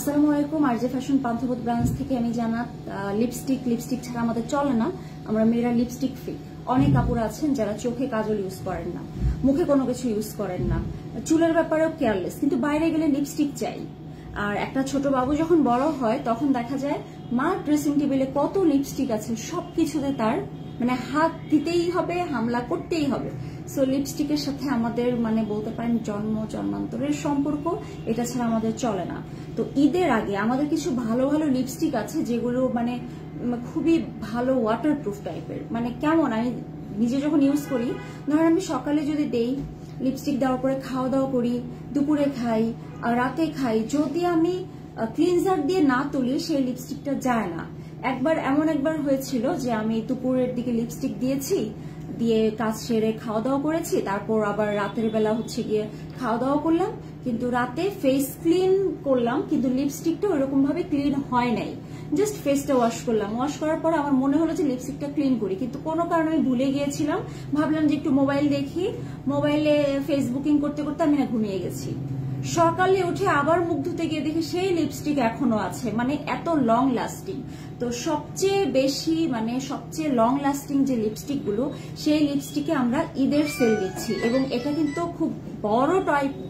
আসসালামু আলাইকুম। RJ fashion Panthapath branch থেকে আমি জানাত। লিপস্টিক ছাড়া আমাদের চলে না। আমরা মেয়েরা লিপস্টিক ফ্রি। অনেক আপুরা আছেন যারা চোখে কাজল ইউজ করেন না, মুখে কোনো কিছু ইউজ করেন না, চুলের ব্যাপারেও কেয়ারলেস, কিন্তু বাইরে গেলে লিপস্টিক চাই। আর একটা ছোট বাবু যখন বড় হয় তখন দেখা যায় মার ড্রেসিং টেবিলে কত লিপস্টিক আছে, সবকিছুতে তার মানে হাত দিতেই হবে, হামলা করতেই হবে। সো লিপস্টিকের সাথে আমাদের মানে বলতে পারেন জন্মান্তরের সম্পর্ক, এটা ছাড়া আমাদের চলে না। তো ঈদের আগে আমাদের কিছু ভালো ভালো লিপস্টিক আছে যেগুলো মানে খুবই ভালো ওয়াটারপ্রুফ টাইপের। মানে কেমন, আমি নিজে যখন ইউজ করি, ধরেন আমি সকালে যদি দেই লিপস্টিক দেওয়ার পরে খাওয়া দাওয়া করি, দুপুরে খাই আর রাতে খাই, যদি আমি ক্লিনজার দিয়ে না তুলি সেই লিপস্টিকটা যায় না। একবার হয়েছিল যে আমি দুপুরের দিকে লিপস্টিক দিয়েছি, দিয়ে কাজ সেরে খাওয়া দাওয়া করেছি, তারপর আবার রাতের বেলা হচ্ছে গিয়ে খাওয়া দাওয়া করলাম, কিন্তু রাতে ফেস ক্লিন করলাম কিন্তু লিপস্টিকটা ওইরকম ভাবে ক্লিন হয় নাই। জাস্ট ফেসটা ওয়াশ করলাম, ওয়াশ করার পর আমার মনে হলো যে লিপস্টিকটা ক্লিন করি, কিন্তু কোনো কারণে আমি ভুলে গিয়েছিলাম। ভাবলাম যে একটু মোবাইল দেখি, মোবাইলে ফেসবুকিং করতে করতে আমি না ঘুমিয়ে গেছি। সকালে উঠে আবার মুখ ধুতে গিয়ে দেখি সেই লিপস্টিক এখনো আছে, মানে এত লং লাস্টিং। তো সবচেয়ে লং লাস্টিং যে লিপস্টিক গুলো, সেই লিপস্টিকে আমরা ঈদের সেল দিচ্ছি, এবং এটা কিন্তু খুব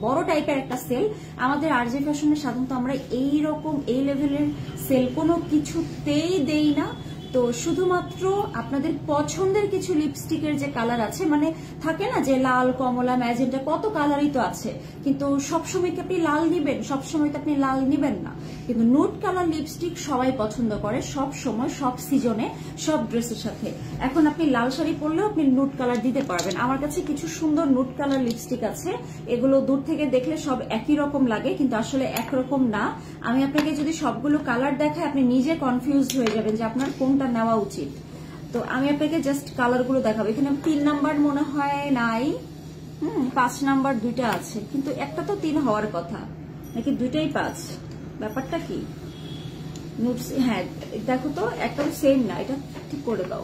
বড় টাইপের একটা সেল। আমাদের আরজে ফ্যাশনে সাধারণত আমরা এই লেভেলের সেল কোনো কিছুতেই দেই না। তো শুধুমাত্র আপনাদের পছন্দের কিছু লিপস্টিকের যে কালার আছে, মানে থাকে না যে লাল, কমলা, ম্যাজেন্টা, কত কালারই তো আছে, কিন্তু সবসময় কি আপনি লাল নিবেন? সবসময় তো আপনি লাল নিবেন না। কিন্তু নুড কালার লিপস্টিক সবাই পছন্দ করে, সব সময়, সব সিজনে, সব ড্রেসের সাথে। এখন আপনি লাল শাড়ি পরলেও আপনি নুড কালার দিতে পারবেন। আমার কাছে কিছু সুন্দর নুড কালার লিপস্টিক আছে, এগুলো দূর থেকে দেখলে সব একই রকম লাগে, কিন্তু আসলে একরকম না। আমি আপনাকে যদি সবগুলো কালার দেখাই, আপনি নিজে কনফিউজ হয়ে যাবেন যে আপনার কোনটা নেওয়া উচিত। তো আমি আপনাকে জাস্ট কালারগুলো দেখাবো। এখানে 3 নাম্বার মনে হয় নাই, 5 নাম্বার 2টা আছে, কিন্তু একটা তো 3 হওয়ার কথা, নাকি 2টাই 5? ব্যাপারটা কি? হ্যাঁ দেখো তো, একটা সেম না, এটা ঠিক করে দাও।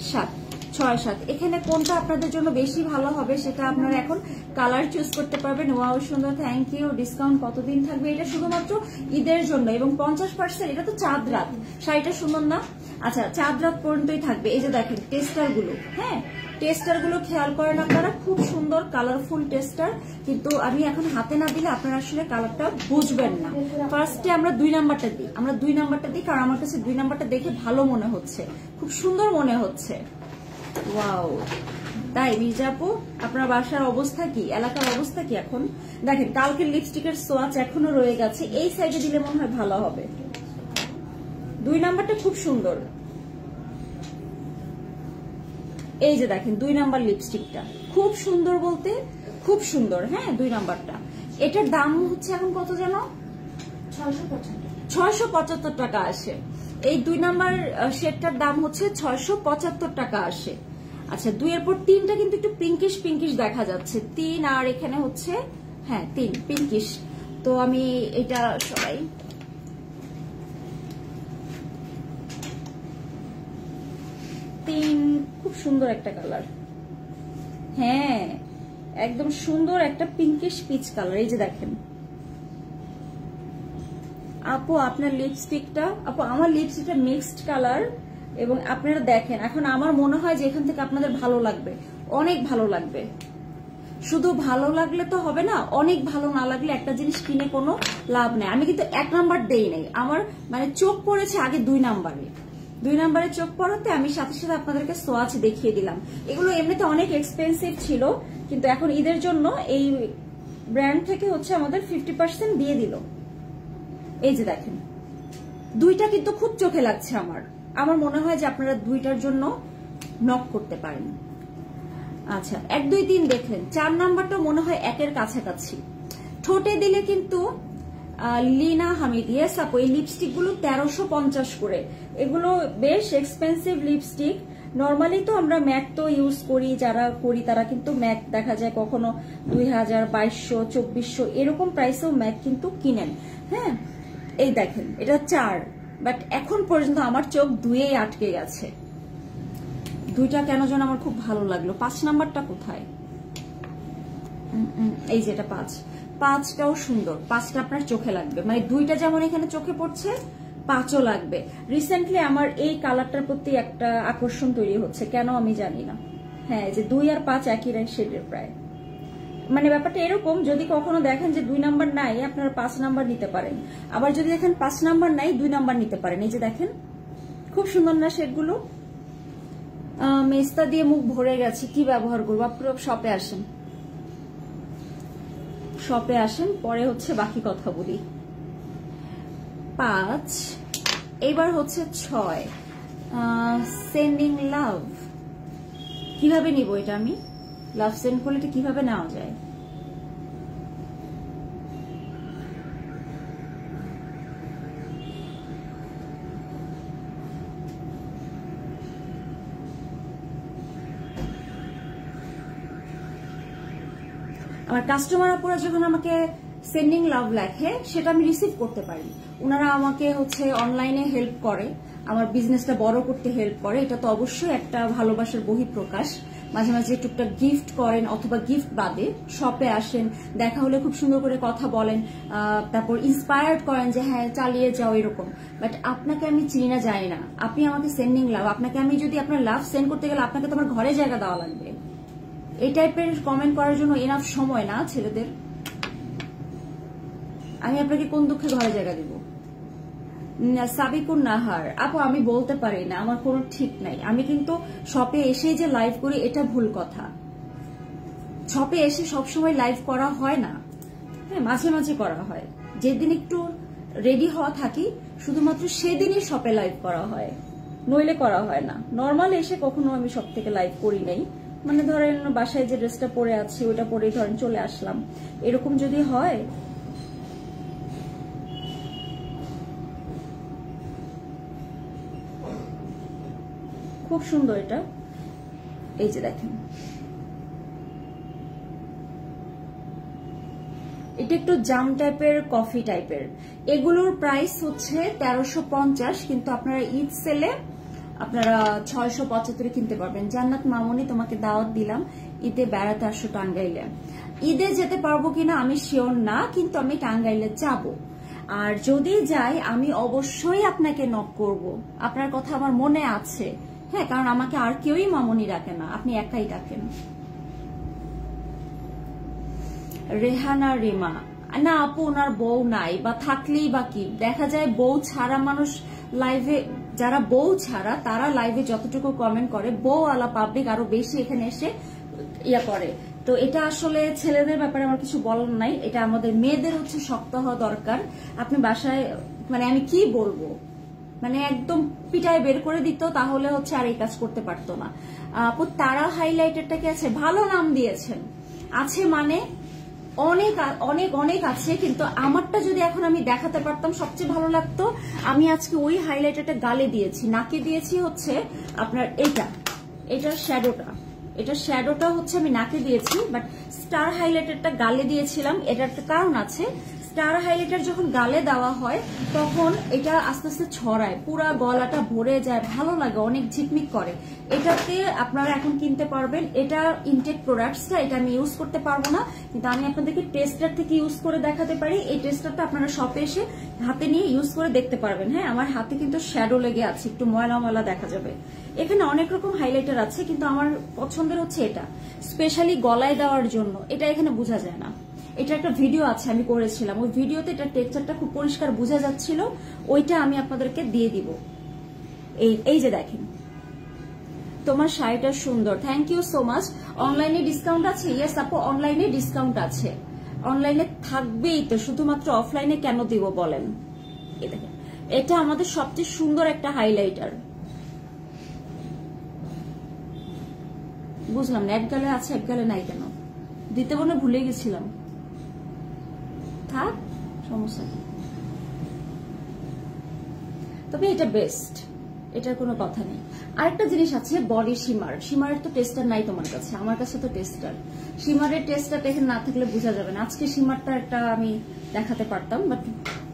6-7, এখানে কোনটা আপনাদের জন্য বেশি ভালো হবে সেটা আপনারা এখন কালার চুজ করতে পারবেন। ওয়াও সুন্দর, থ্যাংক ইউ। ডিসকাউন্ট কতদিন থাকবে? এটা শুধুমাত্র ঈদের জন্য, এবং 50%। এটা তো চাঁদ রাত, শাড়িটা সুন্দর না? আচ্ছা, চাঁদ রাত পর্যন্তই থাকবে। এই যে দেখেন টেস্টার গুলো, হ্যাঁ টেস্টার গুলো খেয়াল করেন আপনারা, খুব সুন্দর কালারফুল টেস্টার, কিন্তু আমি এখন হাতে না দিলে আপনারা আসলে কালারটা বুঝবেন না। ফার্স্টে আমরা 2 নাম্বারটা দিই, কারণ আমার কাছে 2 নাম্বারটা দেখে ভালো মনে হচ্ছে, খুব সুন্দর মনে হচ্ছে। ওয়াও, তাই মির্জাপু, আপনার বাসার অবস্থা কি, এলাকার অবস্থা কি? এখন দেখেন কালকের লিপস্টিকের সোয়াচ এখনো রয়ে গেছে, এই সাইডে দিলে মনে হয় ভালো হবে। 2 নাম্বারটা খুব সুন্দর। এই যে দেখেন 2 নাম্বার লিপস্টিকটা খুব সুন্দর, বলতে খুব সুন্দর। হ্যাঁ 2 নাম্বারটা, এটার দাম হচ্ছে এখন কত যেন? 675 টাকা আসে। এই 2 নাম্বার শেডটার দাম হচ্ছে 675 টাকা আসে। আচ্ছা, 2 এর পর 3টা কিন্তু একটু পিঙ্কিশ দেখা যাচ্ছে। 3 আর এখানে হচ্ছে, হ্যাঁ 3 পিঙ্কিশ। তো আমি এটা সবাই 3, খুব সুন্দর একটা কালার, হ্যাঁ একদম সুন্দর একটা পিঙ্কিশ পিচ কালার। এই যে দেখেন আপু আপনার লিপস্টিকটা, আপু আমার লিপস্টিকটা মিক্সড কালার, এবং আপনারা দেখেন এখন আমার মনে হয় যে এখান থেকে আপনাদের ভালো লাগবে, অনেক ভালো লাগবে। শুধু ভালো লাগলে তো হবে না, অনেক ভালো না লাগলে একটা জিনিস কিনে কোনো লাভ নেই। আমি কিন্তু 1 নাম্বার দেই নাই, আমার মানে চোখ পড়েছে আগে 2 নাম্বারে চোখ পড়াতে আমি সাথে সাথে আপনাদেরকে সোয়াচ দেখিয়ে দিলাম। এগুলো এমনিতে অনেক এক্সপেন্সিভ ছিল, কিন্তু এখন ঈদের জন্য এই ব্র্যান্ড থেকে হচ্ছে আমাদের 50% দিয়ে দিল। এই যে দেখেন 2টা কিন্তু খুব চোখে লাগছে আমার মনে হয় যে আপনারা 2টার জন্য নক করতে পারেন। আচ্ছা 1, 2, 3 দেখলেন, 4 নাম্বারটা মনে হয় 1-এর কাছাকাছি। ঠোঁটে দিলে কিন্তু লিনা হামিদ, ইয়েস আপু, এই লিপস্টিক গুলো 1350 করে, এগুলো বেশ এক্সপেন্সিভ লিপস্টিক। নর্মালি তো আমরা ম্যাক তো ইউজ করি, যারা করি তারা কিন্তু ম্যাক দেখা যায় কখনো 2000, 2200, 2400 এরকম প্রাইসেও ম্যাক কিন্তু কিনেন। হ্যাঁ এই দেখেন এটা 4, বাট এখন পর্যন্ত আমার চোখ 2-এই আটকে গেছে। 2টা কেন যেন আমার খুব ভালো লাগলো। 5 নাম্বারটা কোথায়? এই যে এটা 5 5টাও সুন্দর, 5টা আপনার চোখে লাগবে, মানে 2টা যেমন এখানে চোখে পড়ছে 5ও লাগবে। রিসেন্টলি আমার এই কালারটার প্রতি একটা আকর্ষণ তৈরি হচ্ছে, কেন আমি জানি না। হ্যাঁ, যে 2 আর 5 একই শেডের প্রায়, মানে ব্যাপারটা এরকম, যদি কখনো দেখেন যে 2 নাম্বার নাই আপনারা 5 নাম্বার নিতে পারেন, আবার যদি দেখেন 5 নাম্বার নাই 2 নাম্বার নিতে পারেন। এই যে দেখেন খুব সুন্দর না শেডগুলো। মেস্তা দিয়ে মুখ ভরে গেছে, কি ব্যবহার করবো? আপনারা শপে আসেন, শপে আসেন, পরে হচ্ছে বাকি কথা বলি। 5, এইবার হচ্ছে 6 সেন্ডিং লাভ। কিভাবে নিব এটা? আমি লাভ সেন্ড করলে এটা কিভাবে নেওয়া যায়? আমার কাস্টমার আপুরা যখন আমাকে সেন্ডিং লাভ লেখে সেটা আমি রিসিভ করতে পারি। ওনারা আমাকে হচ্ছে অনলাইনে হেল্প করে, আমার বিজনেসটা বড় করতে হেল্প করে, এটা তো অবশ্যই একটা ভালোবাসার বহিঃপ্রকাশ। মাঝে মাঝে টুকটাক গিফট করেন, অথবা গিফট বাদে শপে আসেন, দেখা হলে খুব সুন্দর করে কথা বলেন, তারপর ইন্সপায়ার্ড করেন যে হ্যাঁ চালিয়ে যাও এরকম। বাট আপনাকে আমি চিনি না, জানি না, আপনি আমাকে সেন্ডিং লাভ, আপনাকে আমি যদি আপনার লাভ সেন্ড করতে গেলে আপনাকে তো আমার ঘরে জায়গা দেওয়া লাগবে। এই টাইপের কমেন্ট করার জন্য এনাফ সময় না ছেলেদের। আমি আপনাকে কোন দুঃখে ঘরে জায়গা দিব? সাবিকুন নাহার আপু, আমি বলতে পারি না, আমার কোনো ঠিক নাই। আমি কিন্তু শপে এসে যে লাইভ করি এটা ভুল কথা। শপে এসে সবসময় লাইভ করা হয় না, হ্যাঁ মাঝে মাঝে করা হয়। যেদিন একটু রেডি হওয়া থাকি শুধুমাত্র সেদিনই শপে লাইভ করা হয়, নইলে করা হয় না। নর্মাল এসে কখনো আমি শপ থেকে লাইভ করি নাই, মানে ধরেন বাসায় যে ড্রেসটা পরে আছি ওটা পরেই ধরেন চলে আসলাম, এরকম যদি হয়। খুব সুন্দর এটা, এই যে দেখেন, এটা একটু জাম টাইপের, কফি টাইপের। এগুলোর প্রাইস হচ্ছে 1350, কিন্তু আপনারা ঈদ সেলে আপনারা 675 কিনতে পারবেন। জান্নাত মামুনি, তোমাকে দাওয়াত দিলাম ঈদে বেড়াতে আসো টাঙ্গাইলে। ঈদে যেতে পারবো কিনা আমি শিওর না, কিন্তু আমি টাঙ্গাইলে যাব, আর যদি যাই আমি অবশ্যই আপনাকে নক করব। আপনার কথা আমার মনে আছে, হ্যাঁ, কারণ আমাকে আর কেউই মামুনি ডাকে না, আপনি একাই ডাকেন। রেহানা রিমা, না আপু ওনার বউ নাই, বা থাকলেই বা কি, দেখা যায় বউ ছাড়া মানুষ লাইভে, যারা বউ ছাড়া তারা লাইভে যতটুকু কমেন্ট করে, বউ আলা পাবলিক আরো বেশি এখানে এসে ইয়া করে। তো এটা আসলে ছেলেদের ব্যাপারে আমার কিছু বলার নাই, এটা আমাদের মেয়েদের হচ্ছে শক্ত হওয়া দরকার। আপনি বাসায়, মানে আমি কি বলবো, মানে একদম পিটায় বের করে দিত, তাহলে হচ্ছে আর এই কাজ করতে পারতো না। আপু তারা হাইলাইটারটাকে আছে, ভালো নাম দিয়েছেন, আছে মানে অনেক অনেক অনেক আছে, কিন্তু আমারটা যদি এখন আমি দেখাতে পারতাম সবচেয়ে ভালো লাগতো। আমি আজকে ওই হাইলাইটারটা গালে দিয়েছি, নাকে দিয়েছি হচ্ছে আপনার এটার শ্যাডোটা হচ্ছে আমি নাকে দিয়েছি, বাট স্টার হাইলাইটারটা গালে দিয়েছিলাম। এটার একটা কারণ আছে, স্টার হাইলাইটার যখন গালে দেওয়া হয় তখন এটা আস্তে আস্তে ছড়ায়, পুরা গলাটা ভরে যায়, ভালো লাগে, অনেক ঝিকমিক করে। এটাতে আপনারা এখন কিনতে পারবেন, এটা ইনটেক প্রোডাক্টসটা, এটা আমি ইউজ করতে পারবো না, কিন্তু আমি আপনাদেরকে টেস্টার থেকে ইউজ করে দেখাতে পারি। এই টেস্টারটা আপনারা শপে এসে হাতে নিয়ে ইউজ করে দেখতে পারবেন। হ্যাঁ, আমার হাতে কিন্তু শ্যাডো লেগে আছে, একটু ময়লা ময়লা দেখা যাবে। এখানে অনেক রকম হাইলাইটার আছে, কিন্তু আমার পছন্দের হচ্ছে এটা, স্পেশালি গলায় দেওয়ার জন্য। এটা এখানে বোঝা যায় না, এটা একটা ভিডিও আছে আমি করেছিলাম, ওই ভিডিওতে এটা টেক্সচারটা খুব পরিষ্কার বোঝা যাচ্ছিল, ওইটা আমি আপনাদেরকে দিয়ে দিব। এই যে দেখেন, তোমার শাড়িটা সুন্দর, থ্যাংক ইউ সো মাচ। অনলাইনে ডিসকাউন্ট আছে? ইয়েস আপু, অনলাইনে ডিসকাউন্ট আছে, অনলাইনে থাকবেই তো, শুধুমাত্র অফলাইনে কেন দিব বলেন? এই দেখেন, এটা আমাদের সবচেয়ে সুন্দর একটা হাইলাইটার। বুঝলাম না, এক গালে আছে এক গালে নাই কেন? দিতে বলে ভুলে গেছিলাম, থাক, সমস্যা নেই। তবে এটা বেস্ট, এটার কোনো কথা নেই। আরেকটা জিনিস আছে, বডি শিমার। শিমারের তো টেস্টার নাই তোমার কাছে, আমার কাছে তো টেস্টার। শিমারের টেস্টারটা এখানে না থাকলে বোঝা যাবে না। আজকে শিমারটা একটা আমি দেখাতে পারতাম, বাট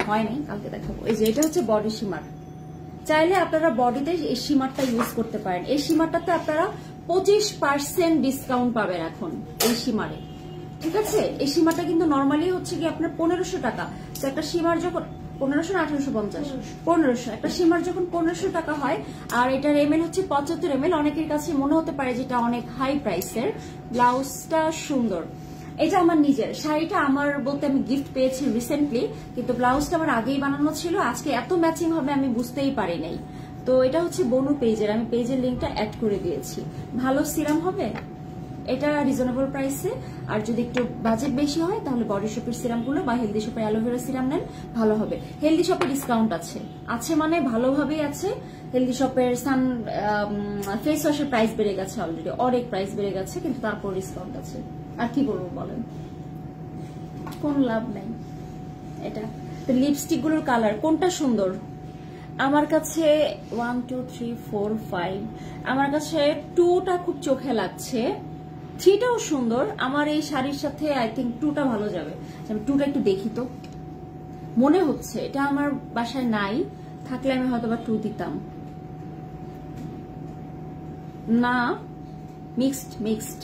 হয়নি, কালকে দেখাবো। এই যে এটা হচ্ছে বডি শিমার, চাইলে আপনারা বডিতে এই শিমারটা ইউজ করতে পারেন। এই শিমারটাতে আপনারা 25% ডিসকাউন্ট পাবেন এখন এই শিমারে। ঠিক আছে, এই সীমাটা কিন্তু নর্মালি হচ্ছে কি আপনার 1500 টাকা। তো একটা সীমার যখন 1500 না 1850, 1500, একটা সীমার যখন 1500 টাকা হয়, আর এটার এমএল হচ্ছে 75 ml, অনেকের কাছে মনে হতে পারে যেটা অনেক হাই প্রাইসের। ব্লাউজটা সুন্দর, এটা আমার নিজের শাড়িটা, আমার বলতে আমি গিফট পেয়েছি রিসেন্টলি, কিন্তু ব্লাউজটা আমার আগেই বানানো ছিল, আজকে এত ম্যাচিং হবে আমি বুঝতেই পারি নাই। তো এটা হচ্ছে বনু পেজের, আমি পেজের লিঙ্কটা অ্যাড করে দিয়েছি। ভালো সিরাম হবে এটা রিজনেবল প্রাইসে, আর যদি একটু বাজেট বেশি হয় তাহলে বডি শপের সিরামগুলো বা হেলদি শপের অ্যালোভেরা সিরাম নেন, ভালো হবে। হেলদি শপে ডিসকাউন্ট আছে, আছে মানে ভালোভাবেই আছে। হেলদি শপের সান ফেস ওয়াশের প্রাইস বেড়ে গেছে অলরেডি, অনেক প্রাইস বেড়ে গেছে, কিন্তু তারপর ডিসকাউন্ট আছে। আর কি বলবো বলেন, কোন লাভ নাই। এটা তো লিপস্টিক গুলোর কালার কোনটা সুন্দর আমার কাছে? 1 2 3 4 5, আমার কাছে 2টা খুব চোখে লাগছে, 3টাও সুন্দর। আমার এই শাড়ির সাথে আই থিঙ্ক 2টা ভালো যাবে। আমি 2টা একটু দেখি তো, মনে হচ্ছে এটা আমার বাসায় নাই, থাকলে আমি হয়তো বা 2 দিতাম না। মিক্সড মিক্সড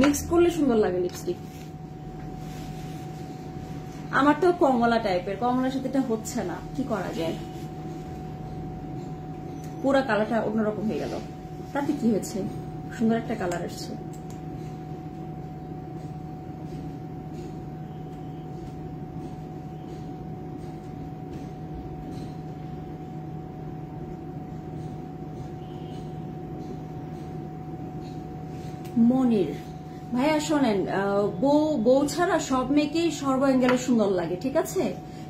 মিক্স করলে সুন্দর লাগে লিপস্টিক। আমার তো কমলা টাইপের, কমলার সাথে এটা হচ্ছে না, কি করা যায়? পুরো কালারটা অন্যরকম হয়ে গেল, তাতে কি হয়েছে? সুন্দর একটা কালার আসছে। মনির ভাইয়া শোনেন, বউ ছাড়া সব মেয়েকেই সর্ব অ্যাঙ্গেলে সুন্দর লাগে, ঠিক আছে?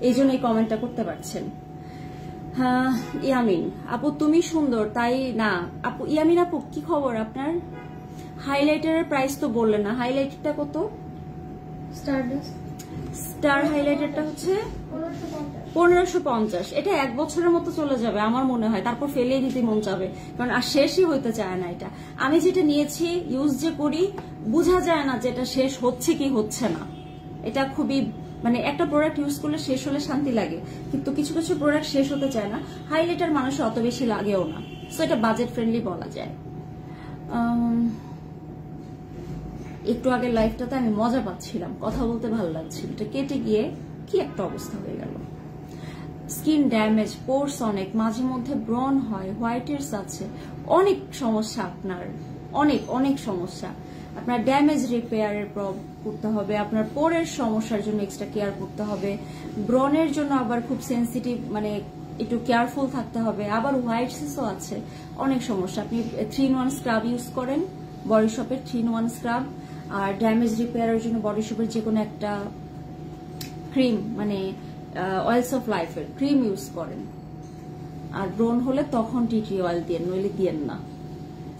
এই জন্য এই কমেন্টটা করতে পারছেন। হ্যাঁ ইয়ামিন আপু তুমি সুন্দর তাই না? আপু ইয়ামিন আপু কি খবর আপনার? হাইলাইটারের প্রাইস তো বললেন না, হাইলাইটারটা কত? স্টার হাইলাইটারটা হচ্ছে 1550। এটা 1 বছরের মতো চলে যাবে আমার মনে হয়, তারপর ফেলেই দিতে মন চাবে, কারণ আর শেষই হইতে চায় না। এটা আমি যেটা নিয়েছি ইউজ যে করি, বোঝা যায় না যেটা শেষ হচ্ছে কি হচ্ছে না। এটা খুবই মানে একটা প্রোডাক্ট ইউজ করলে শেষ হলে শান্তি লাগে, কিন্তু কিছু কিছু প্রোডাক্ট শেষ হতে চায় না। হাইলাইটার মানুষের অত বেশি লাগেও না, সো এটা বাজেট ফ্রেন্ডলি বলা যায়। একটু আগের লাইফটাতে আমি মজা পাচ্ছিলাম, কথা বলতে ভালো লাগছিল, এটা কেটে গিয়ে কি একটা অবস্থা হয়ে গেল। স্কিন ড্যামেজ, পোর্স অনেক, মাঝে মধ্যে ব্রন হয়, হোয়াইট হেডস আছে, অনেক সমস্যা আপনার, অনেক অনেক সমস্যা। আপনার ড্যামেজ রিপেয়ারের করতে হবে, আপনার পোরের সমস্যার জন্য এক্সট্রা কেয়ার করতে হবে, ব্রনের জন্য আবার খুব সেন্সিটিভ মানে একটু কেয়ারফুল থাকতে হবে, আবার হোয়াইট হেডসও আছে, অনেক সমস্যা। আপনি 3-in-1 স্ক্রাব ইউজ করেন, বডি শপের 3-in-1 স্ক্রাব, আর ড্যামেজ রিপেয়ারের জন্য বডি শপের যে কোনো একটা ক্রিম মানে অয়েলস অফ লাইফের ক্রিম ইউজ করেন। আর ব্রন হলে তখন টি অয়েল দিয়ে, নইলে দিয়েন না।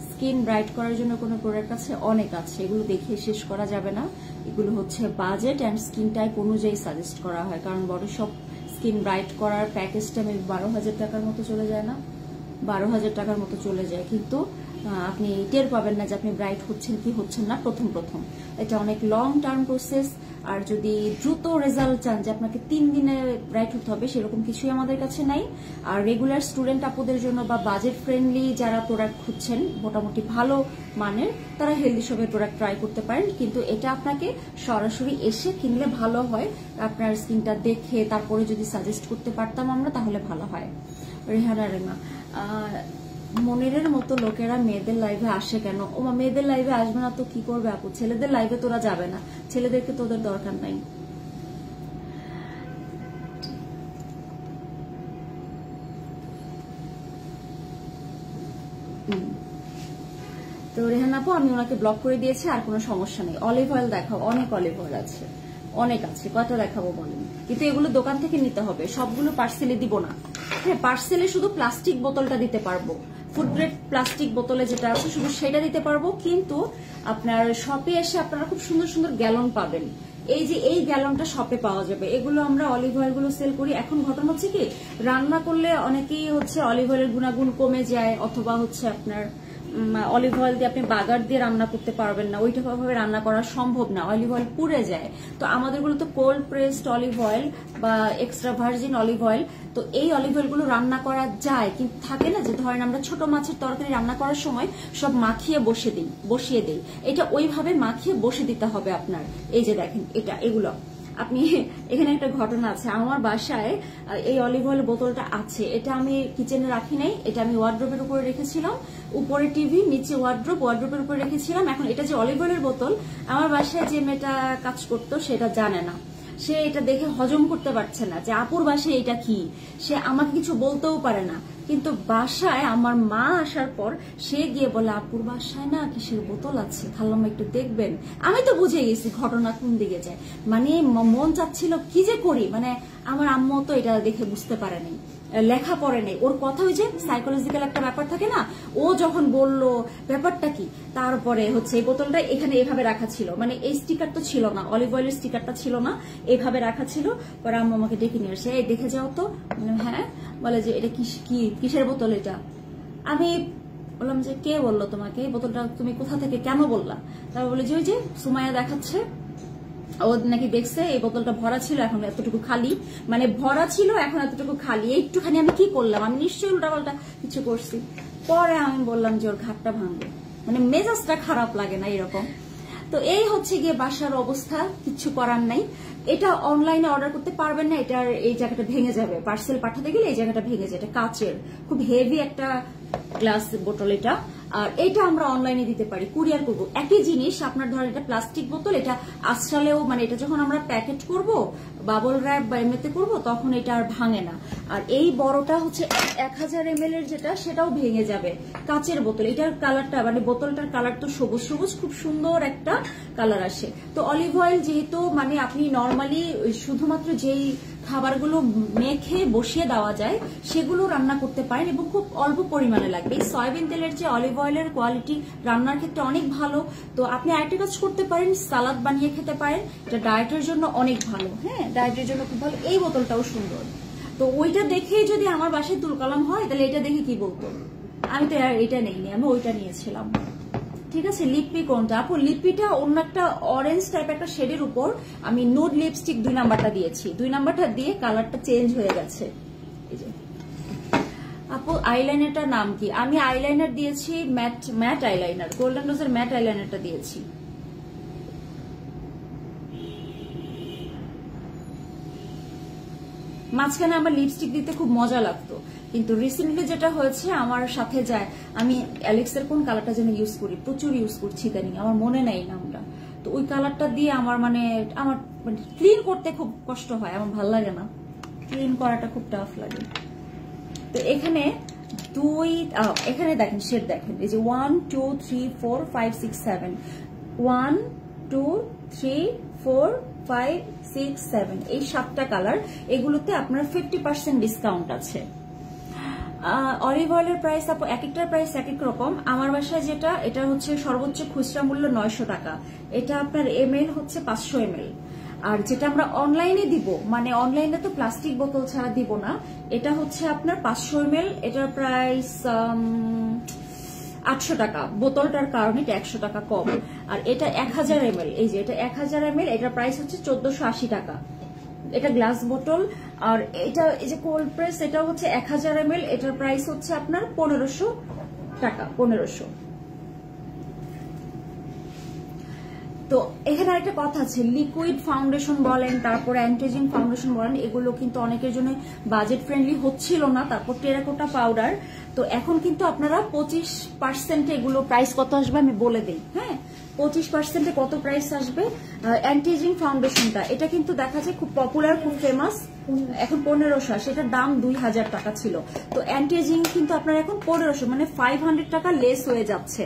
স্কিন ব্রাইট করার জন্য কোনো প্রোডাক্ট আছে, অনেক আছে, এগুলো দেখে শেষ করা যাবে না। এগুলো হচ্ছে বাজেট অ্যান্ড স্কিন টাইপ অনুযায়ী সাজেস্ট করা হয়, কারণ বডি শপ স্কিন ব্রাইট করার প্যাকেজটা মেবি 12,000 টাকার মতো চলে যায় না, 12,000 টাকার মতো চলে যায়, কিন্তু আপনি টের পাবেন না যে আপনি ব্রাইট হচ্ছেন কি হচ্ছেন না প্রথম প্রথম। এটা অনেক লং টার্ম প্রসেস, আর যদি দ্রুত রেজাল্ট চান যে আপনাকে 3 দিনে ব্রাইট হতে হবে, সেরকম কিছুই আমাদের কাছে নাই। আর রেগুলার স্টুডেন্ট আপুদের জন্য বা বাজেট ফ্রেন্ডলি যারা প্রোডাক্ট খুঁজছেন মোটামুটি ভালো মানের, তারা হেলদি শপের প্রোডাক্ট ট্রাই করতে পারেন, কিন্তু এটা আপনাকে সরাসরি এসে কিনলে ভালো হয়। আপনার স্কিনটা দেখে তারপরে যদি সাজেস্ট করতে পারতাম আমরা, তাহলে ভালো হয়। রেহানা রেমা, মনিরের মতো লোকেরা মেয়েদের লাইভে আসে কেন? ওমা মেয়েদের লাইভে আসবে না তো কি করবে আপু? ছেলেদের লাইভে তোরা যাবে না, ছেলেদেরকে তোদের দরকার নাই। তো রেহানা আপু আমি ওনাকে ব্লক করে দিয়েছি, আর কোনো সমস্যা নেই। অলিভ অয়েল দেখাও, অনেক অলিভ অয়েল আছে, অনেক আছে, কয়টা দেখাবো বলেন? কিন্তু এগুলো দোকান থেকে নিতে হবে, সবগুলো পার্সেলে দিব না। হ্যাঁ পার্সেলে শুধু প্লাস্টিক বোতলটা দিতে পারবো, ফুড গ্রেড প্লাস্টিক বোতলে যেটা আছে শুধু সেটা দিতে পারবো, কিন্তু আপনার শপে এসে আপনারা খুব সুন্দর সুন্দর গ্যালন পাবেন। এই যে এই গ্যালনটা শপে পাওয়া যাবে, এগুলো আমরা অলিভ অয়েল গুলো সেল করি। এখন ঘটনা হচ্ছে কি, রান্না করলে অনেকেই হচ্ছে অলিভ অয়েলের গুণাগুণ কমে যায়, অথবা হচ্ছে আপনার অলিভ অয়েল দিয়ে আপনি বাগার দিয়ে রান্না করতে পারবেন না, ওইটা ভাবে রান্না করা সম্ভব না, অলিভ অয়েল পুড়ে যায়। তো আমাদেরগুলো তো কোল্ড প্রেসড অলিভ অয়েল বা এক্সট্রা ভার্জিন অলিভ অয়েল, তো এই অলিভ অয়েলগুলো রান্না করা যায়, কিন্তু থাকে না যে ধরেন আমরা ছোট মাছের তরকারি রান্না করার সময় সব মাখিয়ে বসিয়ে দিই, এটা ওইভাবে মাখিয়ে বসে দিতে হবে আপনার। এই যে দেখেন এগুলো আপনি, এখানে একটা ঘটনা আছে, আমার বাসায় এই অলিভ অয়েল বোতলটা আছে, এটা আমি কিচেনে রাখি নাই, এটা আমি ওয়ার্ড্রোবের উপরে রেখেছিলাম, উপরে টিভি, নিচে ওয়ার্ড্রোবের উপরে রেখেছিলাম। এখন এটা যে অলিভ অয়েলের বোতল, আমার বাসায় যে মেয়েটা কাজ করতো সেটা জানে না, সে এটা দেখে হজম করতে পারছে না যে আপুর বাসায় এটা কি, সে আমাকে কিছু বলতেও পারে না। কিন্তু বাসায় আমার মা আসার পর সে গিয়ে বলে আপুর বাসায় না কিসের বোতল আছে, খালাম্মা একটু দেখবেন। আমি তো বুঝে গেছি ঘটনা কোন দিকে যায়, মানে মন চাচ্ছিল কি যে করি, মানে আমার আম্মু তো এটা দেখে বুঝতে পারে নাই, লেখা পড়ে নেই, ওর কথা ওই যে সাইকোলজিক্যাল একটা ব্যাপার থাকে না, ও যখন বলল ব্যাপারটা কি, তারপরে হচ্ছে এই বোতলটা এখানে এভাবে রাখা ছিল, মানে এই স্টিকার তো ছিল না, অলিভ অয়েলের স্টিকারটা ছিল না, এইভাবে রাখা ছিল। পরে আম্মু আমাকে ডেকে নিয়ে আসে, এই দেখে যাও তো। হ্যাঁ, বলে যে এটা কিসের বোতল এটা। আমি বললাম যে কে বললো তোমাকে এই বোতলটা, তুমি কোথা থেকে কেন বললা? তারপর বলে যে ওই যে সুমাইয়া দেখাচ্ছে, ও নাকি দেখছে এই বোতলটা ভরা ছিল এখন এতটুকু খালি, মানে ভরা ছিল এখন এতটুকু খালি, একটুখানি আমি কি করলাম, আমি নিশ্চয়ই উল্টাপাল্টা কিছু করছি। পরে আমি বললাম যে ওর ঘাটটা ভাঙবে, মানে মেজাজটা খারাপ লাগে না এরকম। তো এই হচ্ছে গিয়ে বাসার অবস্থা, কিছু করার নাই। এটা অনলাইনে অর্ডার করতে পারবেন না, এটার এই জায়গাটা ভেঙে যাবে, পার্সেল পাঠাতে গেলে এই জায়গাটা ভেঙে যায়, এটা কাচের খুব হেভি একটা গ্লাস বোতল এটা। আর এটা আমরা অনলাইনে দিতে পারি, কুরিয়ার করবো। একই জিনিস আপনার ধরেন এটা প্লাস্টিক বোতল, এটা আসলেও মানে এটা যখন আমরা প্যাকেট করব, বাবল র্যাপ বা এমনিতে করবো, তখন এটা আর ভাঙে না। আর এই বড়টা হচ্ছে 1000 ml এর যেটা, সেটাও ভেঙে যাবে, কাচের বোতল। এটার কালারটা মানে বোতলটার কালার তো সবুজ সবুজ, খুব সুন্দর একটা কালার আসে। তো অলিভ অয়েল যেহেতু মানে আপনি নর্মালি শুধুমাত্র যেই খাবারগুলো মেখে বসিয়ে দেওয়া যায় সেগুলো রান্না করতে পারেন এবং খুব অল্প পরিমাণে লাগবে। এই সয়াবিন তেলের যে অলিভ অয়েলের কোয়ালিটি রান্নার ক্ষেত্রে অনেক ভালো। তো আপনি আরেকটা কাজ করতে পারেন, সালাদ বানিয়ে খেতে পারেন, এটা ডায়েটের জন্য অনেক ভালো। হ্যাঁ, ডায়েটের জন্য খুব ভালো। এই বোতলটাও সুন্দর। তো ওইটা দেখেই যদি আমার বাসায় তুলকালাম হয়, তাহলে এটা দেখে কি বলতো, আমি তো এটা নেইনি, আমি ওইটা নিয়েছিলাম। ঠিক আছে, লিপি কোনটা আপু? লিপিটা অন্য একটা অরেঞ্জ টাইপ একটা শেডের উপর আমি নুড লিপস্টিক 2 নাম্বারটা দিয়েছি, 2 নাম্বারটা দিয়ে কালারটা চেঞ্জ হয়ে গেছে। এই যে আপু আইলাইনারটার নাম কি? আমি আইলাইনার দিয়েছি ম্যাট আইলাইনার, গোল্ডেন রোজের ম্যাট আইলাইনারটা দিয়েছি। মাঝখানে আমার লিপস্টিক দিতে খুব মজা লাগতো, কিন্তু রিসেন্টলি যেটা হয়েছে আমার সাথে যায়, আমি অ্যালেক্সের কোন কালারটা যেন ইউজ করি, প্রচুর ইউজ করছি ইদানিং, আমার মনে নেই নামটা। তো ওই কালারটা দিয়ে আমার মানে ক্লিন করতে খুব কষ্ট হয়, আমার ভালো লাগে না, ক্লিন করাটা খুব টাফ লাগে। তো এখানে এখানে দেখেন শেড দেখেন, এই যে 1 2 3 4 5 6 7, 1 2 3 4 5 6 7, এই 7টা কালার, এগুলোতে আপনার 50% ডিসকাউন্ট আছে। অলিভ অয়েলের প্রাইস আপু এক একটার প্রাইস এক এক রকম। আমার বাসায় যেটা, এটা হচ্ছে সর্বোচ্চ খুচরা মূল্য 900 টাকা, এটা আপনার ml হচ্ছে 500 ml। আর যেটা আমরা অনলাইনে দিব, মানে অনলাইনে তো প্লাস্টিক বোতল ছাড়া দিব না, এটা হচ্ছে আপনার 500 ml, এটার প্রাইস 800 টাকা, বোতলটার কারণে এটা 100 টাকা কম। আর এটা 1000 ml, এই যে এটা 1000 ml, এটার প্রাইস হচ্ছে 1480 টাকা, এটা গ্লাস বোতল। আর এটা এই যে কোল্ড প্রেস, এটা হচ্ছে 1000 ml, এটার প্রাইস হচ্ছে আপনার 1500 টাকা, 1500। তো এখানে একটা কথা আছে, লিকুইড ফাউন্ডেশন বলেন, তারপর অ্যান্টিজিং ফাউন্ডেশন বলেন, এগুলো কিন্তু অনেকের জন্য বাজেট ফ্রেন্ডলি হচ্ছিল না। তারপর টেরাকোটা পাউডার, তো এখন কিন্তু আপনারা 25% এগুলো প্রাইস কত আসবে আমি বলে দিই। হ্যাঁ, 25% কত প্রাইস আসবে? অ্যান্টিজিং ফাউন্ডেশনটা, এটা কিন্তু দেখা যায় খুব পপুলার, খুব ফেমাস, এখন 1500, সেটার দাম 2000 টাকা ছিল। তো অ্যান্টিজিং কিন্তু আপনার এখন 1500, মানে 500 টাকা লেস হয়ে যাচ্ছে।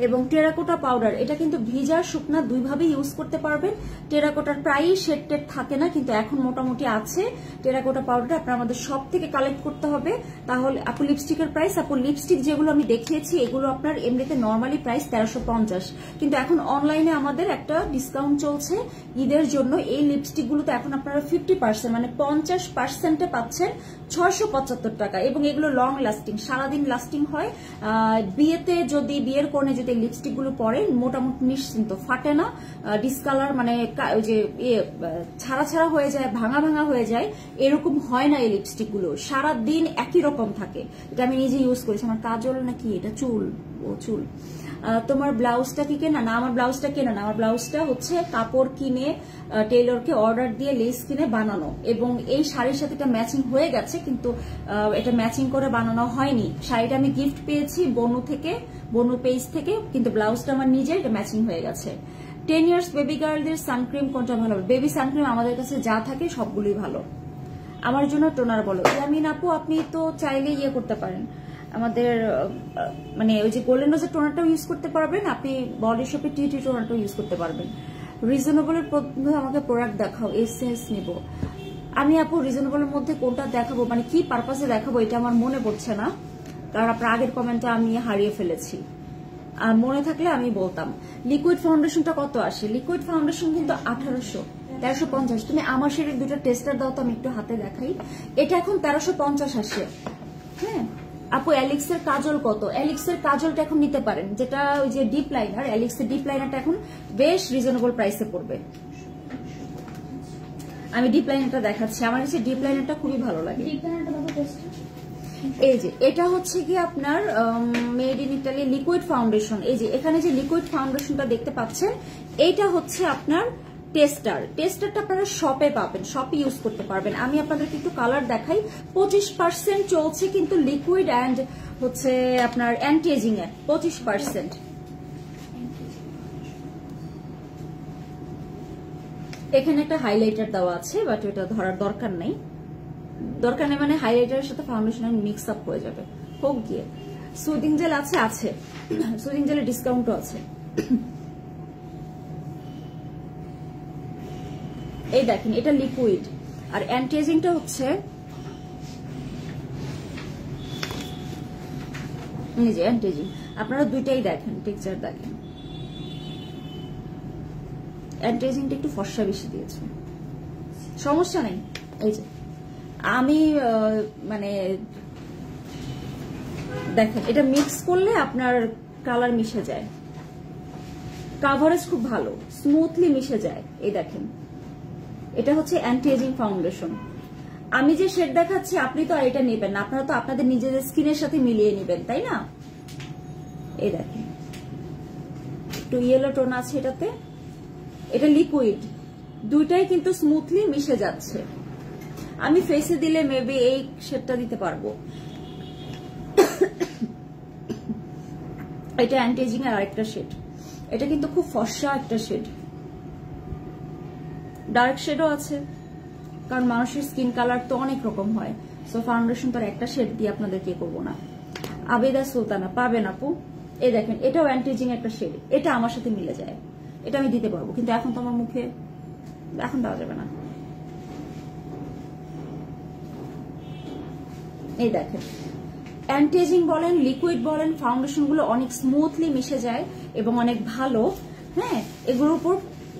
এবং টেরাকোটা পাউডার, এটা কিন্তু ভিজা শুকনা দুইভাবে ইউজ করতে পারবেন। টেরাকোটার প্রায়ই শেড টেড থাকে না, কিন্তু এখন মোটামুটি আছে। টেরাকোটা পাউডার আপনার আমাদের সব থেকে কালেক্ট করতে হবে। তাহলে আপু লিপস্টিকের প্রাইস, আপু লিপস্টিক যেগুলো আমি দেখিয়েছি এগুলো আপনার এমনিতে নর্মালি প্রাইস 1350, কিন্তু এখন অনলাইনে আমাদের একটা ডিসকাউন্ট চলছে ঈদের জন্য। এই লিপস্টিক গুলোতে এখন আপনারা 50% মানে 50% পাচ্ছেন 675 টাকা, এবং এগুলো লং লাস্টিং, সারাদিন লাস্টিং হয়। বিয়েতে যদি বিয়ের কোণে যদি লিপস্টিক গুলো পরে মোটামুটি নিশ্চিন্ত, ফাটে না, ডিসকালার মানে ওই যে ছাড়া ছাড়া হয়ে যায়, ভাঙা ভাঙা হয়ে যায়, এরকম হয় না। এই লিপস্টিক গুলো সারাদিন একই রকম থাকে। এটা আমি নিজে ইউজ করেছি। আমার কাজল নাকি এটা চুল, ও চুল। তোমার ব্লাউজটা কি কেনা? না, আমার ব্লাউজটা কেনা না, আমার ব্লাউজটা হচ্ছে কাপড় কিনে টেইলরকে অর্ডার দিয়ে লেস কিনে বানানো, এবং এই শাড়ির সাথে এটা ম্যাচিং হয়ে গেছে, কিন্তু এটা ম্যাচিং করে বানানো হয়নি। শাড়িটা আমি গিফট পেয়েছি বনু থেকে, বনু পেজ থেকে, কিন্তু ব্লাউজটা আমার নিজের, এটা ম্যাচিং হয়ে গেছে। 10 ইয়ার্স বেবি গার্লদের সানক্রিম কোনটা ভালো? বেবি সানক্রিম আমাদের কাছে যা থাকে সবগুলোই ভালো। আমার জন্য টোনার বলো। ইয়ামিন আপু আপনি তো চাইলে ইয়ে করতে পারেন, আমাদের মানে ওই যে গোল্ডেন রোজের টোনারটাও ইউজ করতে পারবেন, আপনি বডি শপে টিটি টোনারটাও ইউজ করতে পারবেন। রিজনেবলের মধ্যে আমাকে প্রোডাক্ট দেখাও, এসেন্স নিব। আমি আপু রিজনেবলের মধ্যে কোনটা দেখাবো, মানে কি পারপাসে দেখাবো এটা আমার মনে পড়ছে না, কারণ আপনার আগের কমেন্টটা আমি হারিয়ে ফেলেছি। আর মনে থাকলে আমি বলতাম। লিকুইড ফাউন্ডেশনটা কত আসে? লিকুইড ফাউন্ডেশন কিন্তু 1800, 1350। তুমি আমার শেডের দুটো টেস্টার দাও তো, আমি একটু হাতে দেখাই। এটা এখন 1350 আসে। হ্যাঁ আপু, অ্যালিক্সের কাজল কত? অ্যালিক্সের কাজলটা এখন নিতে পারেন, যেটা ওই যে ডিপ লাইনার, অ্যালিক্সের ডিপ লাইনারটা এখন বেশ রিজনেবল প্রাইসে পড়বে। আমি ডিপ লাইনারটা দেখাচ্ছি, আমার কাছে ডিপ লাইনারটা খুবই ভালো লাগে। এই যে এটা হচ্ছে কি আপনার made in Italy liquid foundation. এই যে এখানে যে লিকুইড ফাউন্ডেশনটা দেখতে পাচ্ছেন, এইটা হচ্ছে আপনার টেস্টারটা আপনারা শপে পাবেন, শপে ইউজ করতে পারবেন। আমি আপনাদেরকে একটু কালার দেখাই। 25% চলছে কিন্তু লিকুইড অ্যান্ড হচ্ছে আপনার অ্যান্টি এজিং এ 25%। এখানে একটা হাইলাইটার দেওয়া আছে, বাট ওটা ধরার দরকার নেই, মানে হাইলাইটারের সাথে ফাউন্ডেশন মিক্স আপ হয়ে যাবে, হোক গিয়ে। সুদিং জেল আছে, সুদিং জেলের ডিসকাউন্টও আছে। এই দেখেন এটা লিকুইড, আর অ্যান্টি এজিংটা হচ্ছে এই যে অ্যান্টি এজিং। আপনারা দুইটাই দেখেন, টেক্সচার দেখেন। অ্যান্টি এজিংটা একটু ফর্সা বেশি দিয়েছে, সমস্যা নেই। এই যে আমি মানে দেখেন এটা মিক্স করলে আপনার কালার মিশে যায়, কাভারেজ খুব ভালো, স্মুথলি মিশে যায়। এই দেখেন এটা হচ্ছে অ্যান্টি এজিং ফাউন্ডেশন। আমি যে শেড দেখাচ্ছি আপনি তো আর এটা নেবেন না, আপনারা তো আপনাদের নিজেদের স্কিনের সাথে মিলিয়ে নেবেন, তাই না? এই দেখেন একটু ইয়েলো টোন আছে এটাতে, এটা লিকুইড, দুইটাই কিন্তু স্মুথলি মিশে যাচ্ছে। আমি ফেসে দিলে মেবি এই শেডটা দিতে পারবো। এটা অ্যান্টি এজিং এর আরেকটা শেড, এটা কিন্তু খুব ফর্সা একটা শেড। ডার্ক শেডও আছে, কারণ মানুষের স্কিন কালার তো অনেক রকম হয়, সো ফাউন্ডেশন তো একটা শেড দিয়ে আপনাদেরকে করবো না। আবেদা সুলতানা পাবেন আপু। এই দেখেন এটাও অ্যান্টি এজিং একটা শেড, এটা আমার সাথে মিলে যায়, এটা আমি দিতে পারবো, কিন্তু এখন তো আমার মুখে এখন দেওয়া যাবে না। এই দেখেন অ্যান্টি এজিং বলেন, লিকুইড বলেন, ফাউন্ডেশন গুলো অনেক স্মুথলি মিশে যায় এবং অনেক ভালো। হ্যাঁ, এগুলোর উপর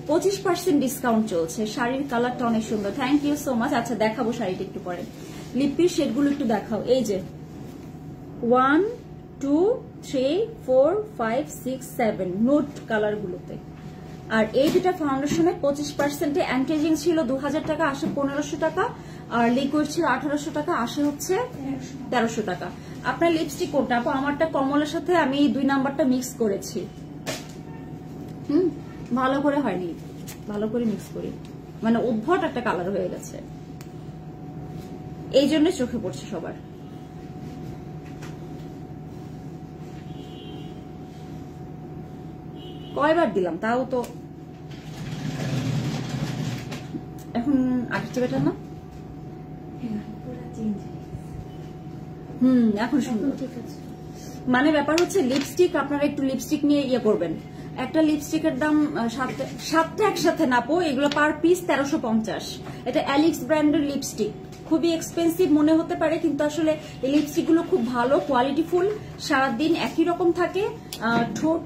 25% ডিসকাউন্ট চলছে। শাড়ির কালারটা অনেক সুন্দর, থ্যাংক ইউ সো মাচ। আচ্ছা দেখাবো শাড়িটা একটু পরে। লিপির শেডগুলো একটু দেখাও। এই যে 1 2 3 4 5 6 7 নোট কালার গুলোতে। আর এই দুটা ফাউন্ডেশনে 25% অ্যান্টি এজিং ছিল 2000 টাকা, আসে 1500 টাকা, আর লিকুইড ছিল 1800 টাকা, আসে হচ্ছে 1300 টাকা। আপনার লিপস্টিক কোনটা আপু? আমারটা কমলের সাথে আমি 2 নাম্বারটা মিক্স করেছি। ভালো করে হয়নি, ভালো করে মিক্স করি, মানে উদ্ভট একটা কালার হয়ে গেছে, এই জন্য চোখে পড়ছে সবার। কয়বার দিলাম তাও তো এখন আগের চেয়ে বেটার না? এখন সুন্দর, ঠিক আছে। মানে ব্যাপার হচ্ছে লিপস্টিক আপনারা একটু লিপস্টিক নিয়ে ইয়ে করবেন। একটা লিপস্টিকের দাম সাতটা একসাথে নাপো, এগুলো পার পিস 1350। এটা অ্যালিক্স ব্র্যান্ডের লিপস্টিক, খুবই এক্সপেন্সিভ মনে হতে পারে, কিন্তু আসলে এই লিপস্টিক গুলো খুব ভালো কোয়ালিটিফুল, সারাদিন একই রকম থাকে, ঠোঁট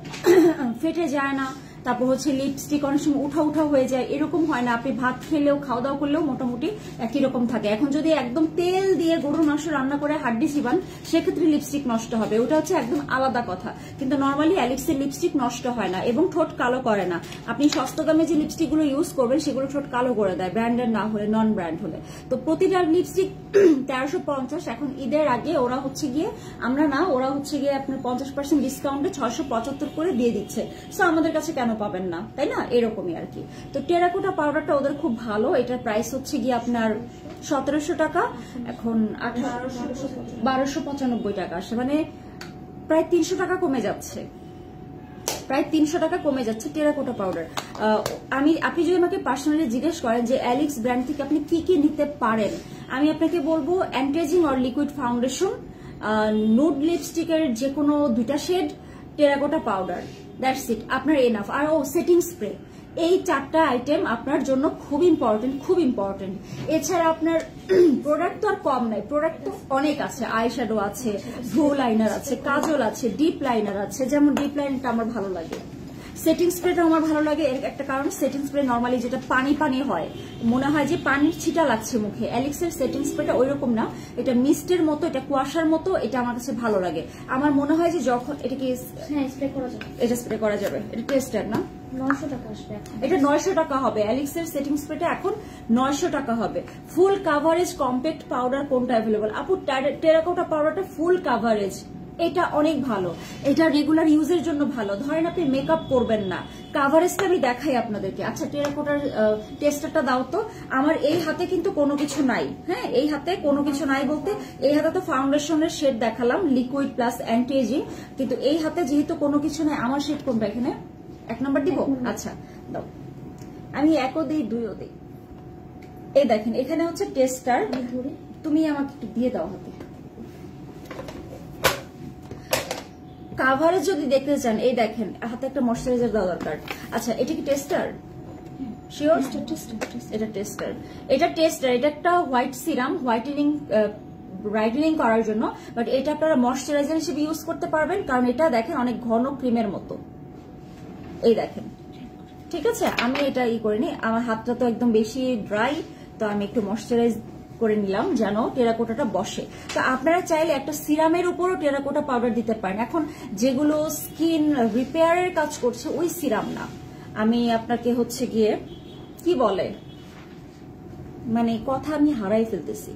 ফেটে যায় না, তারপর হচ্ছে লিপস্টিক অনেক সময় উঠা উঠা হয়ে যায়, এরকম হয় না। আপনি ভাত খেলেও খাওয়া দাওয়া করলেও মোটামুটি একই রকম থাকে। এখন যদি একদম তেল দিয়ে গরুর মাংস রান্না করে হাড্ডি চিবান, সেক্ষেত্রে লিপস্টিক নষ্ট হবে, ওটা হচ্ছে একদম আলাদা কথা। কিন্তু নর্মালি অ্যালিক্সের লিপস্টিক নষ্ট হয় না এবং ঠোঁট কালো করে না। আপনি সস্তা দামে যে লিপস্টিক গুলো ইউজ করবেন সেগুলো ঠোঁট কালো করে দেয়, ব্র্যান্ডের না হলে, নন ব্র্যান্ড হলে। তো প্রতিটা লিপস্টিক 1350। এখন ঈদের আগে ওরা হচ্ছে গিয়ে আপনার 50% ডিসকাউন্টে 675 করে দিয়ে দিচ্ছে। সো আমাদের কাছে কেন পাবেন না, তাই না? এরকমই আর কি। তো টেরাকোটা পাউডারটা ওদের খুব ভালো, এটার প্রাইস হচ্ছে গিয়ে আপনার 1700 টাকা, এখন 1295 টাকা আসে, মানে প্রায় 300 টাকা কমে যাচ্ছে, প্রায় 300 টাকা কমে যাচ্ছে টেরাকোটা পাউডার। আপনি যদি আমাকে পার্সোনালি জিজ্ঞেস করেন যে অ্যালিক্স ব্র্যান্ড থেকে আপনি কি কি নিতে পারেন, আমি আপনাকে বলবো antiageing or liquid foundation, nude লিপস্টিকের যে কোনো 2টা shade, terracotta powder, that's it, আপনার এনাফ। আর সেটিং স্প্রে, এই 4টা আইটেম আপনার জন্য খুব ইম্পর্টেন্ট, খুব ইম্পর্টেন্ট। এছাড়া আপনার প্রোডাক্ট তো আর কম নাই, প্রোডাক্ট তো অনেক আছে, আইশ্যাডো আছে, ভ্রু লাইনার আছে, কাজল আছে, ডিপ লাইনার আছে। যেমন ডিপ লাইনারটা আমার ভালো লাগে, সেটিং স্প্রেটা আমার ভালো লাগে। এর একটা কারণ, সেটিং স্প্রে নর্মালি যেটা পানি পানি হয়, মনে হয় যে পানির ছিটা লাগছে মুখে, অ্যালিক্সের সেটিং স্প্রেটা ওইরকম না, এটা মিস্টের মতো, এটা কুয়াশার মতো, এটা আমার কাছে ভালো লাগে। আমার মনে হয় যে যখন এটাকে স্প্রে করা যাবে, এটা স্প্রে করা যাবে, এটা টেস্টার না, 900 টাকা আসবে, এটা 900 টাকা হবে। অ্যালিক্সের সেটিং স্প্রেটা এখন 900 টাকা হবে। ফুল কাভারেজ কম্প্যাক্ট পাউডার কোনটা অ্যাভেলেবল? আপু টেরাকোটা পাউডারটা ফুল কাভারেজ, এটা অনেক ভালো, এটা রেগুলার ইউজের জন্য ভালো। ধরেন আপনি মেকআপ করবেন না, কাভারেজটা আমি দেখাই আপনাদেরকে। আচ্ছা, টেরাকোটার টেস্টারটা দাও তো। আমার এই হাতে কিন্তু কোনো কিছু নাই, হ্যাঁ, এই হাতে কোনো কিছু নাই বলতে, এই হাতে তো ফাউন্ডেশনের শেড দেখালাম, লিকুইড প্লাস অ্যান্টি এজিং, কিন্তু এই হাতে যেহেতু কোনো কিছু নাই, আমার শেড কোনটা এখানে? 1 নাম্বার দিব? আচ্ছা দাও, আমি 1ও দিই 2ও দিই। এই দেখেন এখানে হচ্ছে টেস্টার, তুমি আমাকে একটু দিয়ে দাও হাতে। কাভারেজ যদি দেখতে চান, এই দেখেন হাতে একটা ময়শ্চারাইজার দেওয়া দরকার। আচ্ছা, এটা কি টেস্টার? শিওর এটা টেস্টার, এটা টেস্টার, এটা একটা হোয়াইট সিরাম, ব্রাইটেনিং করার জন্য, বাট এটা আপনারা ময়শ্চারাইজার হিসেবে ইউজ করতে পারবেন, কারণ এটা দেখেন অনেক ঘন ক্রিমের মতো। এই দেখেন, ঠিক আছে, আমি এটা করিনি, আমার হাতটা তো একদম বেশি ড্রাই, তো আমি একটু ময়শ্চারাইজ করে নিলাম যেন টেরাকোটাটা বসে। তো আপনারা চাইলে একটা সিরামের উপরও টেরাকোটা পাউডার দিতে পারেন। এখন যেগুলো স্কিন রিপেয়ারের কাজ করছে ওই সিরাম না, আমি আপনাকে হচ্ছে গিয়ে কি বলে, মানে কথা আমি হারাই ফেলতেছি।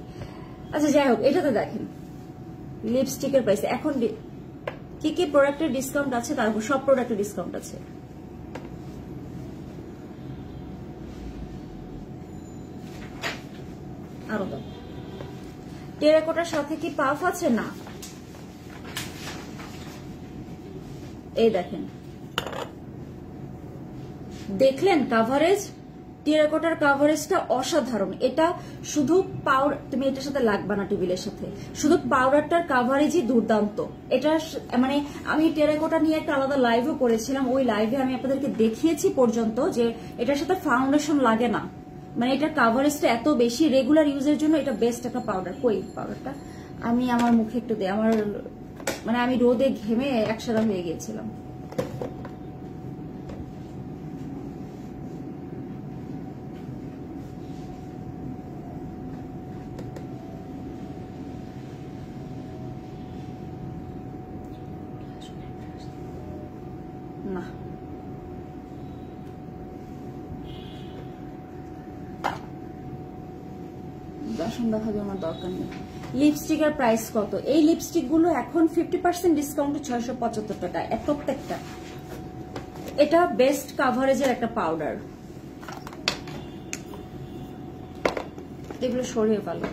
আচ্ছা যাই হোক, এটাতে দেখেন লিপস্টিকের প্রাইস এখন কি কি প্রোডাক্টের ডিসকাউন্ট আছে, তার উপর সব প্রোডাক্টের ডিসকাউন্ট আছে। আরো দাও। টেরাকোটার সাথে কি পাফ আছে? না, এই দেখেন, দেখলেন কাভারেজ, টেরাকোটার কাভারেজটা অসাধারণ। এটা শুধু পাউডার, তুমি এটার সাথে লাগবা না টেবিলের সাথে, শুধু পাউডারটার কাভারেজই দুর্দান্ত। এটা মানে আমি টেরাকোটা নিয়ে একটা আলাদা লাইভও করেছিলাম, ওই লাইভে আমি আপনাদেরকে দেখিয়েছি পর্যন্ত যে এটার সাথে ফাউন্ডেশন লাগে না, মানে এটার কাভারেজটা এত বেশি, রেগুলার ইউজের জন্য এটা বেস্ট একটা পাউডার। কই পাউডারটা আমি আমার মুখে একটু দিই, আমার মানে আমি রোদে ঘেমে একসাথে হয়ে গিয়েছিলাম। না, দশম দেখাবে আমার দরকার নেই। লিপস্টিকের প্রাইস কত? এই লিপস্টিক গুলো এখন 50% ডিসকাউন্টে 675 টাকা প্রত্যেকটা। এটা বেস্ট কাভারেজের একটা পাউডার, এগুলো সরিয়ে ফেলো।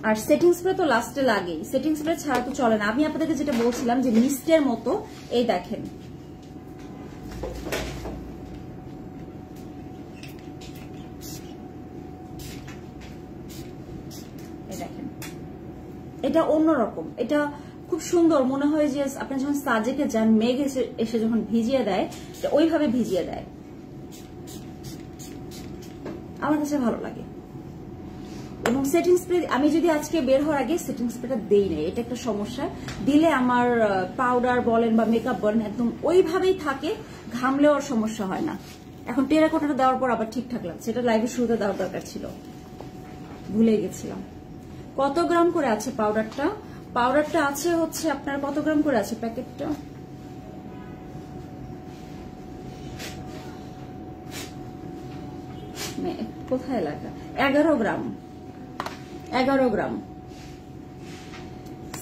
আর সেটিং স্প্রে তো লাস্টে লাগেই, সেটিং স্প্রে ছাড়া তো চলে না। আমি আপনাদেরকে যেটা বলছিলাম যে মিস্টের মতো, এই দেখেন এটা অন্যরকম, এটা খুব সুন্দর মনে হয় যে আপনি যখন সাজেকে যান, মেঘ এসে যখন ভিজিয়ে দেয় ওইভাবে ভিজিয়ে দেয়, আমার কাছে ভালো লাগে। এবং সেটিং স্প্রে আমি যদি আজকে বের হওয়ার আগে সেটিং স্প্রেটা দেই না, এটা একটা সমস্যা। দিলে আমার পাউডার বলেন বা মেকআপ বলেন একদম ওইভাবেই থাকে, ঘামলেও আর সমস্যা হয় না। এখন টেরাকোটাটা দেওয়ার পর আবার ঠিকঠাক লাগছে। এটা লাইভে শুরুতে দেওয়ার দরকার ছিল, ভুলে গেছিলাম। কত গ্রাম করে আছে পাউডারটা? পাউডারটা আছে হচ্ছে আপনার কত গ্রাম করে আছে প্যাকেটটা? কোথায় লেখা? 11 গ্রাম। 11 গ্রাম।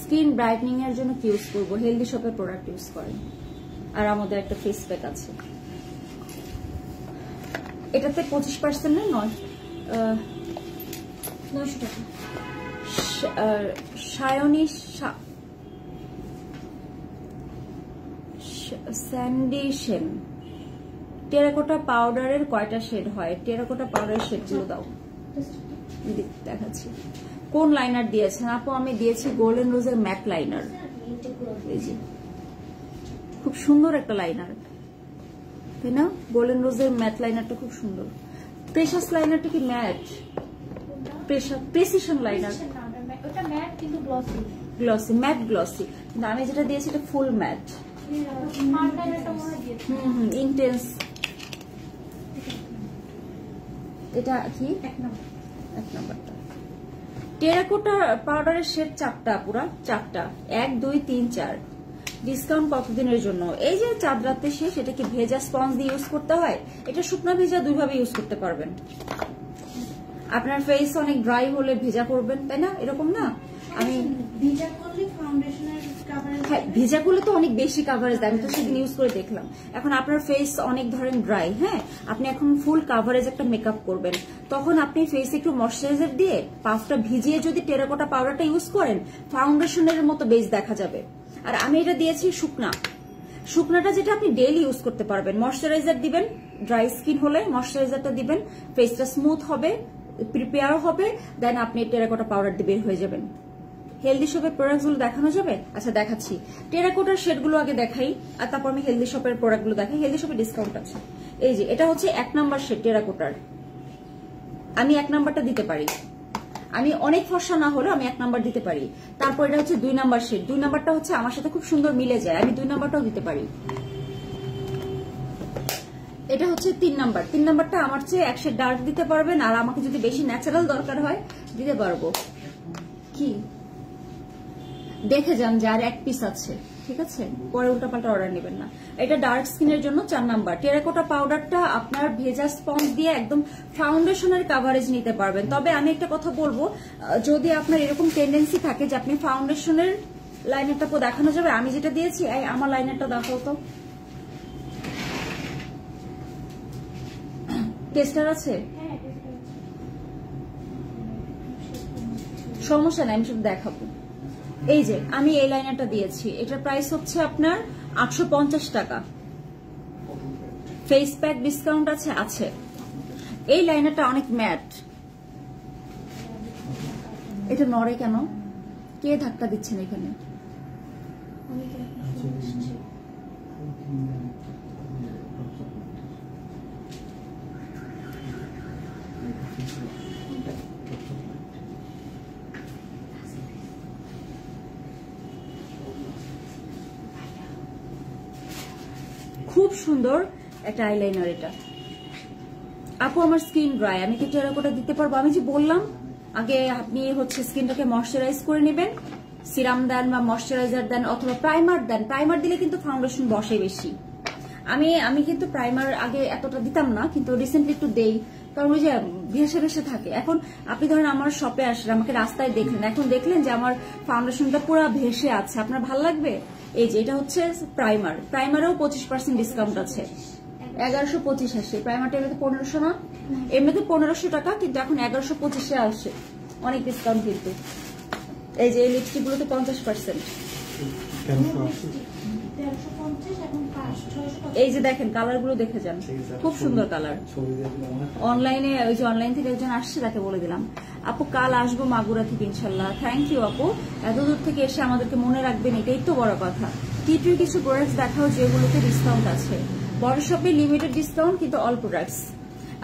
স্কিন ব্রাইটনিং এর জন্য কি ইউজ করবো? হেলদি শপের প্রোডাক্ট ইউজ করেন। আর আমাদের একটা ফেস প্যাক আছে, এটাতে 25% না 900 টাকা। সায়নী স্যান্ডিশন টেরাকোটা পাউডারের কয়টা শেড হয়? টেরাকোটা পাউডারের শেডগুলো দাও, দেখাচ্ছি। কোন লাইনার দিয়েছেন আপু? আমি দিয়েছি গোল্ডেন রোজের ম্যাট লাইনার। খুব সুন্দর একটা লাইনার, তাই না? গোল্ডেন রোজের ম্যাট লাইনারটা খুব সুন্দর। প্রেশাস লাইনারটা কি matte? Precision liner glossy, matte glossy. কিন্তু আমি যেটা দিয়েছি এটা ফুল ম্যাট। ইন্টেন্স। এটা কি 1 নাম্বারটা? টেরাকোটা পাউডারের শেড 4টা, পুরা 4টা, 1 2 3 4। ডিসকাউন্ট কতদিনের জন্য? এই যে চাঁদ রাতে শেষ। এটা কি ভেজা স্পঞ্জ দিয়ে ইউজ করতে হয়? এটা শুকনা ভেজা দুইভাবে ইউজ করতে পারবেন। আপনার ফেস অনেক ড্রাই হলে ভেজা করবেন, তাই না? এরকম না? আমি ভিজা করলে ফাউন্ডেশনের কভারেজ, হ্যাঁ ভিজা করলে তো অনেক বেশি কভারেজ দেয়। আমি তো সেদিন ইউজ করে দেখলাম। এখন আপনার ফেস অনেক ধরেন ড্রাই, হ্যাঁ, আপনি এখন ফুল কভারেজ একটা মেকআপ করবেন, তখন আপনি ফেসে একটু ময়শ্চারাইজার দিয়ে পাফটা ভিজিয়ে যদি টেরাকোটা পাউডারটা ইউজ করেন, ফাউন্ডেশনের মতো বেস দেখা যাবে। আর আমি এটা দিয়েছি শুকনাটা, যেটা আপনি ডেইলি ইউজ করতে পারবেন। ময়শ্চারাইজার দিবেন, ড্রাই স্কিন হলে ময়শ্চারাইজারটা দিবেন, ফেসটা স্মুথ হবে, প্রিপেয়ার হবে, দেন আপনি টেরাকোটা পাউডার দিয়ে বের হয়ে যাবেন। হেলদি শপের প্রোডাক্টগুলো দেখানো যাবে? আচ্ছা দেখাচ্ছি। টেরাকোটার শেডগুলো আগে দেখাই, আর তারপর আমি হেলদি শপের প্রোডাক্টগুলো দেখাই। হেলদি শপে ডিসকাউন্ট আছে। এই যে এটা হচ্ছে 1 নাম্বার শেড টেরাকোটার। আমি 1 নাম্বারটা দিতে পারি, আমি অনেক ফর্সা না হলেও আমি 1 নাম্বার দিতে পারি। তারপর এটা হচ্ছে 2 নাম্বার শেড। 2 নাম্বারটা হচ্ছে আমার সাথে খুব সুন্দর মিলে যায়, আমি 2 নাম্বারটাও দিতে পারি। এটা হচ্ছে 3 নাম্বার। 3 নাম্বারটা আমার চেয়ে 1 শেড ডার্ক দিতে পারবেন, আর আমাকে যদি বেশি ন্যাচারাল দরকার হয় দিতে পারবো। কি দেখে যান যে আর 1 পিস আছে, ঠিক আছে? পরে উল্টাপাল্টা অর্ডার নেবেন না। এটা ডার্ক স্কিনের জন্য 4 নাম্বার। টেরাকোটা পাউডারটা আপনার ভেজা স্পঞ্জ দিয়ে একদম ফাউন্ডেশনের কভারেজ নিতে পারবেন। তবে আমি একটা কথা বলবো, যদি আপনার এরকম টেন্ডেন্সি থাকে যে আপনি ফাউন্ডেশনের লাইনারটা দেখানো যাবে, আমি যেটা দিয়েছি আমার লাইনারটা দেখাও তো। টেস্টার আছে? সমস্যা নাই, আমি শুধু দেখাবো। এই যে আমি এই লাইনারটা দিয়েছি, এটার প্রাইস হচ্ছে আপনার 850 টাকা। ফেস প্যাক ডিসকাউন্ট আছে। এই লাইনারটা অনেক ম্যাট। এটা নড়ে কেন? কে ধাক্কা দিচ্ছেন এখানে? খুব সুন্দর একটা আইলাইনার এটা। আপু আমার স্কিন ড্রাই, আমি কি টেরাকোটা দিতে পারবো? আমি যে বললাম আগে, আপনি হচ্ছে স্কিনটাকে ময়শ্চারাইজ করে নেবেন, সিরাম দেন বা ময়শ্চারাইজার দেন অথবা প্রাইমার দেন। প্রাইমার দিলে কিন্তু ফাউন্ডেশন বসে বেশি। আমি কিন্তু প্রাইমার আগে এতটা দিতাম না, কিন্তু রিসেন্টলি একটু দেই, কারণ ওই যে ভেসে ভেসে থাকে। এখন আপনি ধরেন আমার শপে আসলেন, আমাকে রাস্তায় দেখলেন, এখন দেখলেন যে আমার ফাউন্ডেশনটা পুরো ভেসে আছে, আপনার ভালো লাগবে? এই যে এটা হচ্ছে প্রাইমার। প্রাইমারেও 25% ডিসকাউন্ট আছে। 1125 আসে। প্রাইমারটা এমনিতে 1500 না, এমনিতে 1500 টাকা, কিন্তু এখন 1125 আসে, অনেক ডিসকাউন্ট কিন্তু। এই যে এই লিপস্টিক গুলোতে 50%। 1350 এখন 650। এই যে দেখেন কালার গুলো দেখে যান, খুব সুন্দর কালার। অনলাইনে ওই যে অনলাইন থেকে একজন আসছে তাকে বলে দিলাম আপু কাল আসবো মাগুরা থেকে ইনশাল্লাহ। থ্যাংক ইউ আপু, এত দূর থেকে এসে আমাদেরকে মনে রাখবেন, এটাই তো বড় কথা। টিটুর কিছু প্রোডাক্টস দেখাও যেগুলোতে ডিসকাউন্ট আছে। বড় শপে লিমিটেড ডিসকাউন্ট কিন্তু অল প্রোডাক্টস।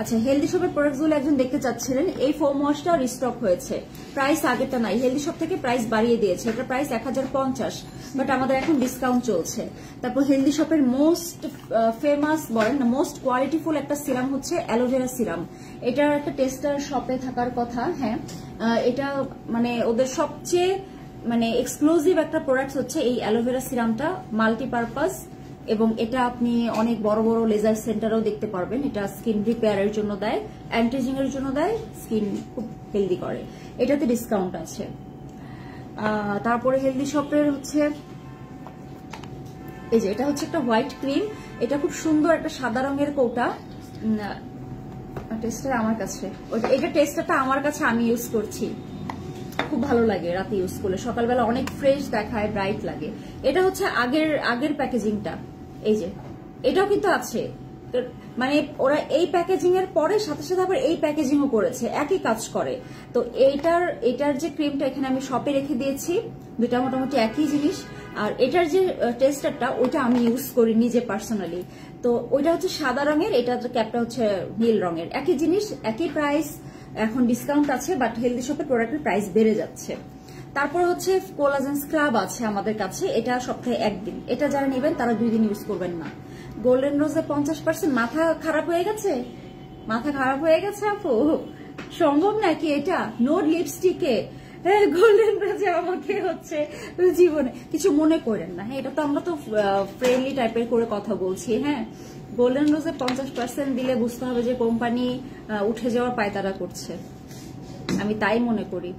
আচ্ছা, হেলদি শপের প্রোডাক্টস গুলো একজন দেখতে চাচ্ছিলেন, এই ফোম ওয়াশটা রিস্টক হয়েছে, প্রাইস আগেরটা নাই, হেলদি শপ থেকে প্রাইস বাড়িয়ে দিয়েছে, এটা প্রাইস 1050, বাট আমাদের এখন ডিসকাউন্ট চলছে। তারপর হেলদি শপের মোস্ট ফেমাস বলেন না মোস্ট কোয়ালিটিফুল একটা সিরাম হচ্ছে অ্যালোভেরা সিরাম। এটার একটা টেস্টার শপে থাকার কথা। হ্যাঁ, এটা মানে ওদের সবচেয়ে মানে এক্সক্লুসিভ একটা প্রোডাক্ট হচ্ছে এই অ্যালোভেরা সিরামটা, মাল্টিপারপাস, এবং এটা আপনি অনেক বড় বড় লেজার সেন্টারেও দেখতে পারবেন। এটা স্কিন রিপেয়ারের জন্য দেয়, অ্যান্টিজিং এর জন্য দেয়, স্কিন খুব হেলদি করে। এটাতে ডিসকাউন্ট আছে। তারপরে হেলদি শপের হচ্ছে এই যে এটা হচ্ছে একটা হোয়াইট ক্রিম, এটা খুব সুন্দর একটা সাদা রঙের কৌটা। টেস্টার আমার কাছে, এটা টেস্টারটা আমার কাছে, আমি ইউজ করছি, খুব ভালো লাগে রাতে ইউজ করলে, সকালবেলা অনেক ফ্রেশ দেখায়, ব্রাইট লাগে। এটা হচ্ছে আগের প্যাকেজিংটা, এই যে এটাও কিন্তু আছে, মানে ওরা এই প্যাকেজিং এর পরে সাথে সাথে আবার এই প্যাকেজিংও করেছে, একই কাজ করে। তো এটার যে ক্রিমটা এখানে আমি শপে রেখে দিয়েছি, দুটা মোটামুটি একই জিনিস। আর এটার যে টেস্টারটা ওইটা আমি ইউজ করি নিজে পার্সোনালি। তো ওইটা হচ্ছে সাদা রঙের, এটা ক্যাপটা হচ্ছে নীল রঙের, একই জিনিস একই প্রাইস। এখন ডিসকাউন্ট আছে, বাট হেলদি শপের প্রোডাক্টের প্রাইস বেড়ে যাচ্ছে। তারপর হচ্ছে কোলাজেন স্ক্রাব আছে আমাদের কাছে, এটা সপ্তাহে একদিন, এটা যারা নেবেন তারা 2 দিন ইউজ করবেন না। গোল্ডেন রোজে 50%। মাথা খারাপ হয়ে গেছে, মাথা খারাপ হয়ে গেছে আপু, সম্ভব নাকি এটা? নোট লিপস্টিকে গোল্ডেন রোজে আমাকে হচ্ছে জীবনে কিছু মনে করেন না। হ্যাঁ, এটা তো আমরা তো ফ্রেন্ডলি টাইপের করে কথা বলছি। হ্যাঁ, গোল্ডেন রোজে 50% দিলে বুঝতে হবে যে কোম্পানি উঠে যাওয়ার পায়তারা করছে, আমি তাই মনে করি।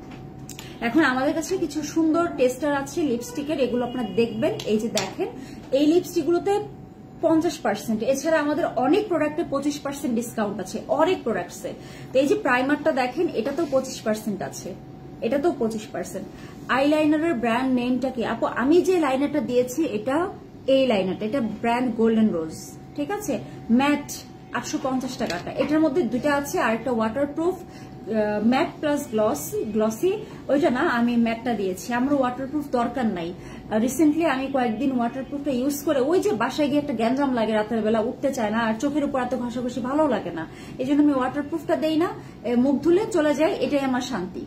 এখন আমাদের কাছে কিছু সুন্দর টেস্টার আছে লিপস্টিকের, এগুলো আপনারা দেখবেন। এই যে দেখেন, এই লিপস্টিকগুলোতে 50%, এছাড়া আমাদের অনেক প্রোডাক্টে 25% ডিসকাউন্ট আছে, অনেক প্রোডাক্টসে। তো এই যে প্রাইমারটা দেখেন, এটাতেও 25% আছে, এটাতেও 25%। আইলাইনারের ব্র্যান্ড নেমটা কি আপু? আমি যে লাইনারটা দিয়েছি এটা এই লাইনারটা, এটা ব্র্যান্ড গোল্ডেন রোজ, ঠিক আছে, ম্যাট 850 টাকাটা। এটার মধ্যে দুটা আছে, আর একটা ওয়াটারপ্রুফ ম্যাট প্লাস গ্লসি, ওইটা না, আমি ম্যাটটা দিয়েছি, আমার ওয়াটারপ্রুফ দরকার নাই। রিসেন্টলি আমি কয়েকদিন ওয়াটারপ্রুফটা ইউজ করে ওই যে বাসায় গিয়ে একটা গ্যাঞ্জাম লাগে, রাতের বেলা উঠতে চায় না, আর চোখের উপর এত ঘষাঘষি ভালো লাগে না, এই জন্য আমি ওয়াটারপ্রুফটা দেই না, মুখ ধুলে চলে যায়, এটাই আমার শান্তি।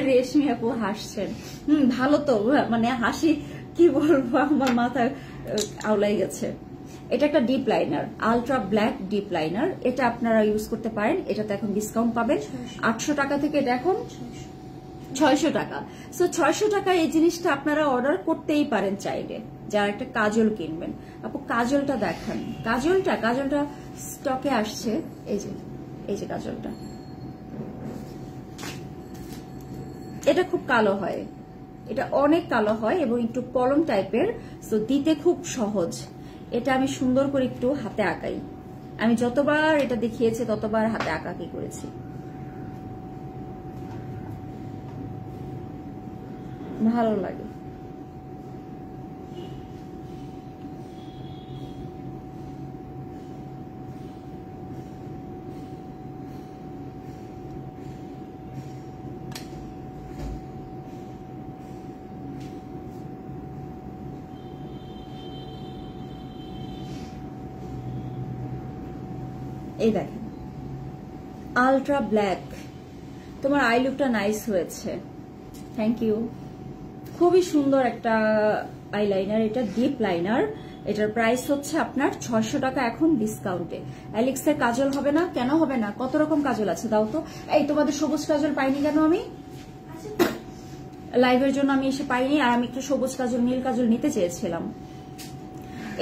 রেশমি আপু হাসছেন, ভালো তো, মানে হাসি কি বলবো, আমার মাথা আউলাই গেছে। এটা একটা deep liner, ultra black deep liner, এটা আপনারা ইউজ করতে পারেন। এটাতে এখন ডিসকাউন্ট পাবেন 800 টাকা থেকে, এটা এখন 600 টাকা। সো 600 টাকা এই জিনিসটা আপনারা অর্ডার করতেই পারেন চাইলে, যারা একটা কাজল কিনবেন। আপু কাজলটা দেখান, কাজলটা স্টকে আসছে, এই যে কাজলটা, এটা খুব কালো হয়, এটা অনেক কালো হয় এবং একটু কলম টাইপের, সো দিতে খুব সহজ। এটা আমি সুন্দর করে একটু হাতে আঁকাই, আমি যতবার এটা দেখিয়েছি ততবার হাতে আঁকাকি করেছি, ভালো লাগে। এই দেখেন আলট্রা ব্ল্যাক, তোমার আই লুকটা নাইস হয়েছে, থ্যাংক ইউ। খুবই সুন্দর একটা আইলাইনার, এটা ডিপ লাইনার, এটার প্রাইস হচ্ছে আপনার 600 টাকা এখন ডিসকাউন্টে। অ্যালেক্সের কাজল হবে না? কেন হবে না, কত রকম কাজল আছে দাও তো। এই তোমাদের সবুজ কাজল পাইনি কেন? আমি লাইভের জন্য আমি এসে পাইনি, আর আমি একটু সবুজ কাজল নীল কাজল নিতে চেয়েছিলাম।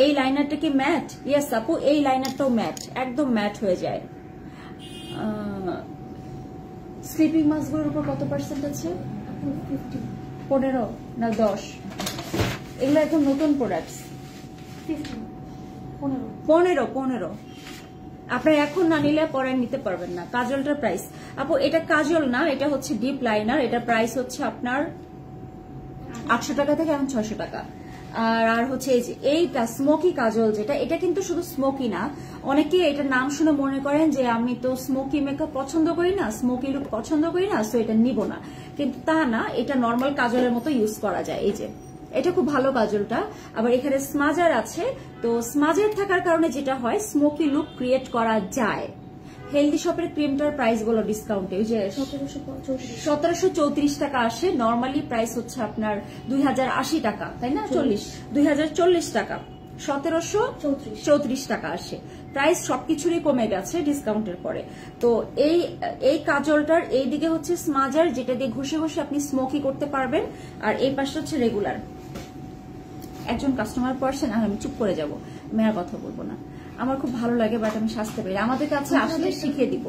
এই লাইনারটা কি ম্যাট? ইয়েস আপু, এই লাইনারটাও ম্যাট, একদম ম্যাট হয়ে যায়। স্লিপিং মাস্কগুলোর উপর কত পার্সেন্ট আছে? 15 না 10? এগুলো একদম নতুন প্রোডাক্টস। 15। আপনার এখন না নিলে পরে নিতে পারবেন না। কাজলটার প্রাইস আপু, এটা কাজল না, এটা হচ্ছে ডিপ লাইনার। এটা প্রাইস হচ্ছে আপনার 800 টাকা থেকে এখন 600 টাকা। আর হচ্ছে এই যে এইটা স্মোকি কাজল যেটা, এটা কিন্তু শুধু স্মোকি না, অনেকে এটার নাম শুনে মনে করেন যে আমি তো স্মোকি মেকআপ পছন্দ করি না, স্মোকি লুক পছন্দ করি না, সো এটা নিব না, কিন্তু তা না, এটা নর্মাল কাজলের মতো ইউজ করা যায়। এই যে এটা খুব ভালো কাজলটা। আবার এখানে স্মাজার আছে, তো স্মাজার থাকার কারণে যেটা হয় স্মোকি লুক ক্রিয়েট করা যায়। হেলদি শপের ক্রিমটার প্রাইস গুলো ডিসকাউন্টে ওই যে 1734 টাকা আসে, নর্মালি প্রাইস হচ্ছে আপনার 2080 টাকা, তাই না? 2040 টাকা, 1734 টাকা আসে। প্রাইস সবকিছুরই কমে গেছে ডিসকাউন্টের পরে। তো এই কাজলটার এই দিকে হচ্ছে স্মাজার, যেটা দিয়ে ঘষে ঘষে আপনি স্মোকি করতে পারবেন, আর এই পাশটা হচ্ছে রেগুলার। একজন কাস্টমার পার্সন, আমি চুপ করে যাব, আমি আর কথা বলবো না। আমার খুব ভালো লাগে, বাট আমি সাজতে পারি, আমাদের কাছে আসলে শিখিয়ে দিব।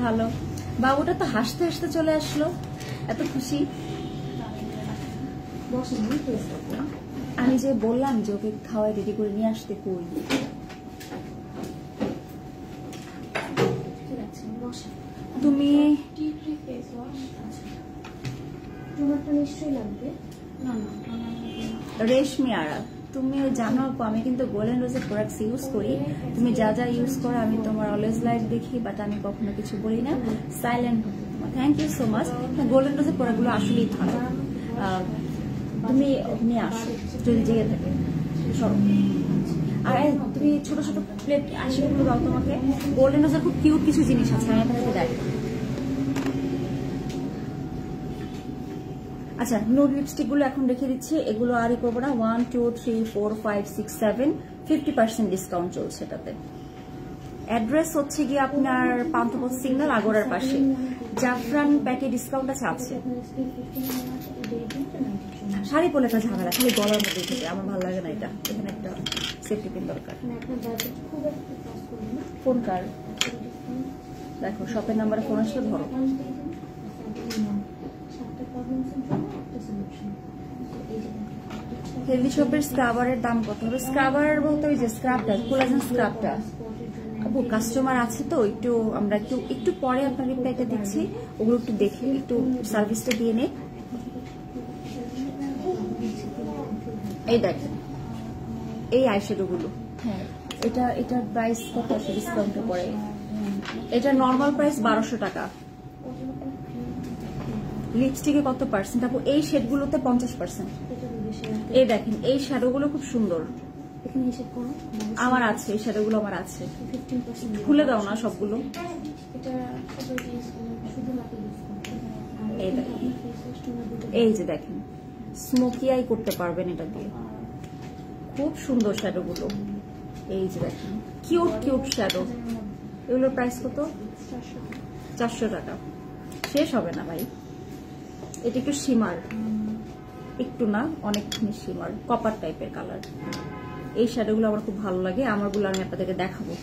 ভালো, বাবুটা তো হাসতে হাসতে চলে আসলো, এত খুশি। আমি যে বললাম যে ওকে খাওয়াই রেডি করে নিয়ে আসতে, কই তুমি? নিশ্চয়ই লাগবে। রেশমি আরা, তুমি জানো আমি কিন্তু গোল্ডেন রোজের প্রোডাক্টস ইউজ করি, তুমি যা যা ইউজ করো আমি তোমার অলওয়েজ লাইভ দেখি, বাট আমি কখনো কিছু বলি না, silent. Thank you so much. Golden রোজের প্রোডাক্টগুলো আসলেই ভালো, তুমি নিয়ে আসো যদি জেগে থাকে সব। আর তুমি ছোট ছোট প্লেট আইসগুলো দাও, তোমাকে গোল্ডেন রোজের খুব কিউট কিছু জিনিস আছে, আমি আপনাকে দেখ। আচ্ছা, নুড লিপস্টিক গুলো এখন রেখে দিচ্ছি, এগুলো আরই করবো না। 1 2 3 4 5 6 7 50% ডিসকাউন্ট চলছে এটাতে। অ্যাড্রেস হচ্ছে গিয়ে আপনার পান্থপথ সিগন্যাল আগরার পাশে। জাফরান প্যাকে ডিসকাউন্ট আছে। শাড়ি পরলে একটা ঝামেলা, খালি গলার মধ্যে থেকে আমার ভালো লাগে না, এটা এখানে একটা সেফটি পিন দরকার। ফোন কার দেখো, শপের নাম্বারে ফোন আসলে ধরো। হেলদি শপের স্ক্রাবারের দাম কত হবে? স্ক্রাবার বলতে ওই যে স্ক্রাবটা, কোলাজেন স্ক্রাবটা। আপু কাস্টমার আছে তো, একটু আমরা একটু পরে আপনার রিপ্লাইটা দিচ্ছি, ওগুলো একটু দেখে একটু সার্ভিসটা দিয়ে নে। এই দেখেন এই আইশ্যাডো গুলো, হ্যাঁ এটার প্রাইস কত আছে ডিসকাউন্টের পরে? এটা নর্মাল প্রাইস 1200 টাকা। লিপস্টিকে কত পার্সেন্ট আপু? এই শেডগুলোতে 50%। এই দেখেন এই শ্যাডোগুলো খুব সুন্দর, আমার আছে এই শ্যাডোগুলো, আমার আছে। খুলে দাও না সবগুলো। এই যে দেখেন স্মোকি আই করতে পারবেন এটা দিয়ে, খুব সুন্দর শ্যাডোগুলো। এই যে দেখেন কিউট কিউট শ্যাডো, এগুলোর প্রাইস কত? 400 টাকা। শেষ হবে না ভাই। এটা একটু শিমার, একটু না অনেকখানি শিমার, কপার টাইপের কালার। এই শ্যাডোগুলো আমার খুব ভালো লাগে, আমারগুলো আমি আপনাদেরকে দেখাবো।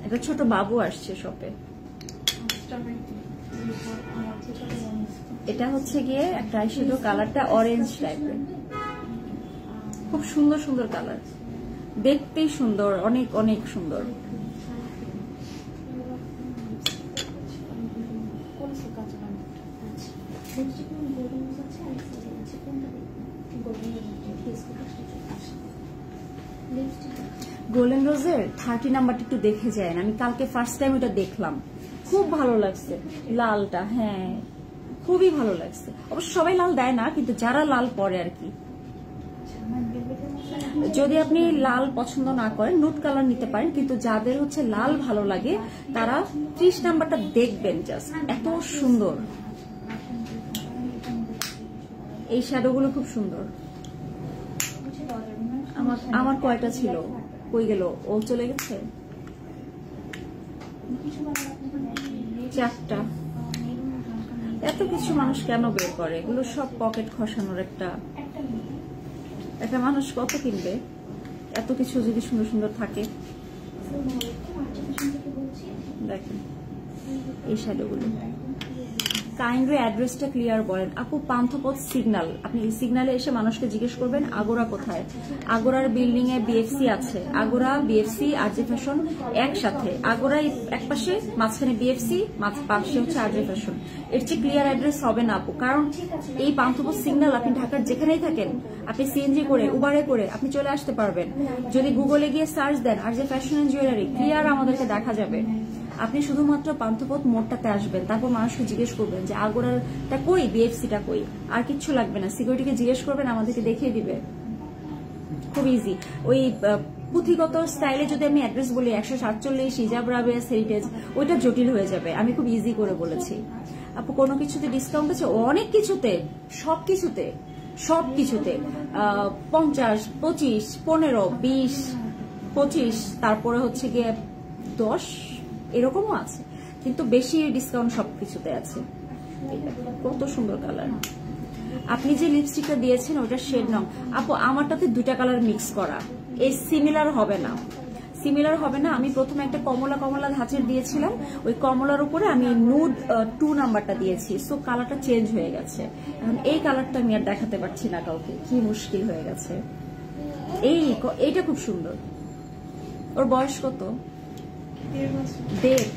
একটা ছোট বাবু আসছে শপে। এটা হচ্ছে গিয়ে একটা আইশ্যাডো, কালারটা অরেঞ্জ টাইপের, খুব সুন্দর সুন্দর কালার, দেখতেই সুন্দর, অনেক অনেক সুন্দর। গোল্ডেন রোজের 30 নাম্বারটা একটু দেখে যায়, আমি কালকে ফার্স্ট টাইম ওটা দেখলাম, খুব ভালো লাগছে লালটা। হ্যাঁ খুবই ভালো লাগছে। অবশ্য সবাই লাল দেয় না, কিন্তু যারা লাল পরে আর কি। যদি আপনি লাল পছন্দ না করেন নুড কালার নিতে পারেন, কিন্তু যাদের হচ্ছে লাল ভালো লাগে তারা 30 নাম্বারটা দেখবেন, জাস্ট এত সুন্দর। এই শ্যাডোগুলো খুব সুন্দর। আমার কয়টা ছিল, কই গেল? ও চলে গেছে। 4টা। এত কিছু মানুষ কেন বের করে? এগুলো সব পকেট খসানোর। একটা মানুষ কত কিনবে? এত কিছু যদি সুন্দর সুন্দর থাকে। দেখেন এই শ্যাডোগুলো। কাইন্ডলি অ্যাড্রেসটা ক্লিয়ার বলেন আপু। পান্থপথ সিগন্যাল, আপনি এই সিগন্যালে এসে মানুষকে জিজ্ঞেস করবেন আগোরা কোথায়। আগোরার বিল্ডিং এ বিএফসি আছে, আগোরা বিএফসি আরজে ফ্যাশন একসাথে। আগোরা এক পাশে, মাঝখানে বিএফসি, পাশে হচ্ছে আরজে ফ্যাশন। এর চেয়ে ক্লিয়ার অ্যাড্রেস হবে না আপু, কারণ এই পান্থপথ সিগন্যাল আপনি ঢাকার যেখানেই থাকেন, আপনি সিএনজি করে উবারে করে আপনি চলে আসতে পারবেন। যদি গুগলে গিয়ে সার্চ দেন RJ fashion and jewellery, clear আমাদেরকে দেখা যাবে। আপনি শুধুমাত্র পান্থপথ মোড়টাতে আসবেন, তারপর মানুষকে জিজ্ঞেস করবেন যে আগোরাটা কই, বিএফসিটা কই, আর কিচ্ছু লাগবে না। সিকিউরিটিকে জিজ্ঞেস করবেন, আমাদেরকে দেখিয়ে দিবে। খুব ইজি। ওই পুঁথিগত স্টাইলে যদি আমি অ্যাড্রেস বলি 147 হিজাব রাবেয়া হেরিটেজ, ওইটা জটিল হয়ে যাবে। আমি খুব ইজি করে বলেছি। আপু কোনো কিছুতে ডিসকাউন্ট আছে? অনেক কিছুতে, সবকিছুতে 50, 25, 15, 20, 25, তারপরে হচ্ছে গিয়ে 10 এরকমও আছে, কিন্তু বেশি ডিসকাউন্ট সবকিছুতে আছে। কত সুন্দর কালার। আপনি যে লিপস্টিকটা দিয়েছেন ওটা শেড নং আপু, আমারটাতে 2টা কালার মিক্স করা, এই সিমিলার হবে না। আমি প্রথমে একটা কমলা কমলা ধাঁচের দিয়েছিলাম, ওই কমলার উপরে আমি নুড 2 নাম্বারটা দিয়েছি, সো কালারটা চেঞ্জ হয়ে গেছে। এখন এই কালারটা আমি আর দেখাতে পারছি না কাউকে, কি মুশকিল হয়ে গেছে। এইটা খুব সুন্দর। ওর বয়স কত? 1.5।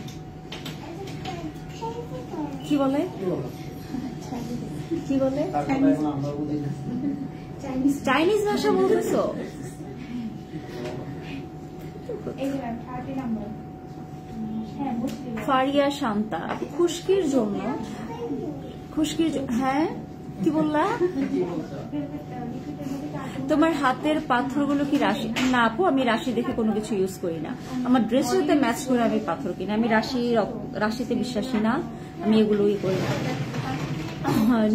কি বলে চাইনিজ ভাষা বলতেছো? ফারিয়া শান্তা, খুশকির জন্য। হ্যাঁ কি বললা? তোমার হাতের পাথরগুলো কি রাশি? না আপু, আমি রাশি দেখে কোনো কিছু ইউজ করি না। আমার ড্রেসের সাথে ম্যাচ করে আমি পাথর কিনি। আমি রাশিতে বিশ্বাসী না, আমি এগুলোই করি না।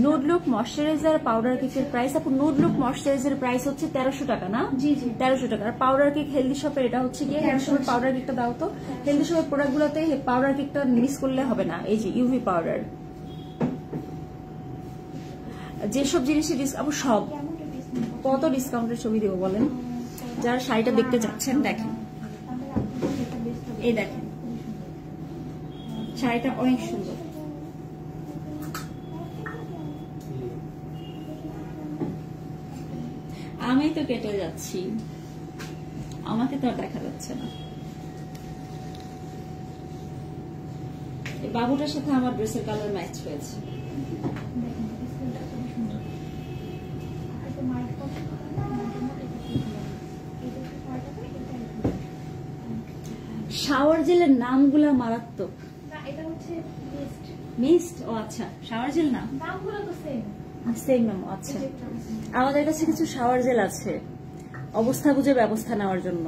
নুড লুক ময়শ্চারাইজার পাউডার কেকের প্রাইস আপু? নুড লুক ময়শ্চারাইজার প্রাইস হচ্ছে 1300 টাকা না? জি 1300 টাকা। আর পাউডার কেক হেলদি শপের এটা হচ্ছে গিয়ে, পাউডার কেকটা দাও তো। হেলদি শপের প্রোডাক্ট গুলোতে পাউডার কেকটা মিস করলে হবে না। এই যে ইউভি পাউডার, যেসব জিনিসের আপু সব কত ডিসকাউন্টের ছবি দেবো বলেন? যারা শাড়িটা দেখতে চাচ্ছেন দেখেন, এই দেখেন শাড়িটা অনেক সুন্দর। আমি তো কেটে যাচ্ছি, আমাকে তো আর দেখা যাচ্ছে না। বাবুটার সাথে আমার ড্রেসের কালার ম্যাচ হয়েছে। শাওয়ার জেলের নামগুলা মারাত্মক। মিস্ট? ও আচ্ছা, শাওয়ার জেল না, সেম নাম। আচ্ছা, আমাদের কাছে কিছু শাওয়ার জেল আছে অবস্থা বুঝে ব্যবস্থা নেওয়ার জন্য।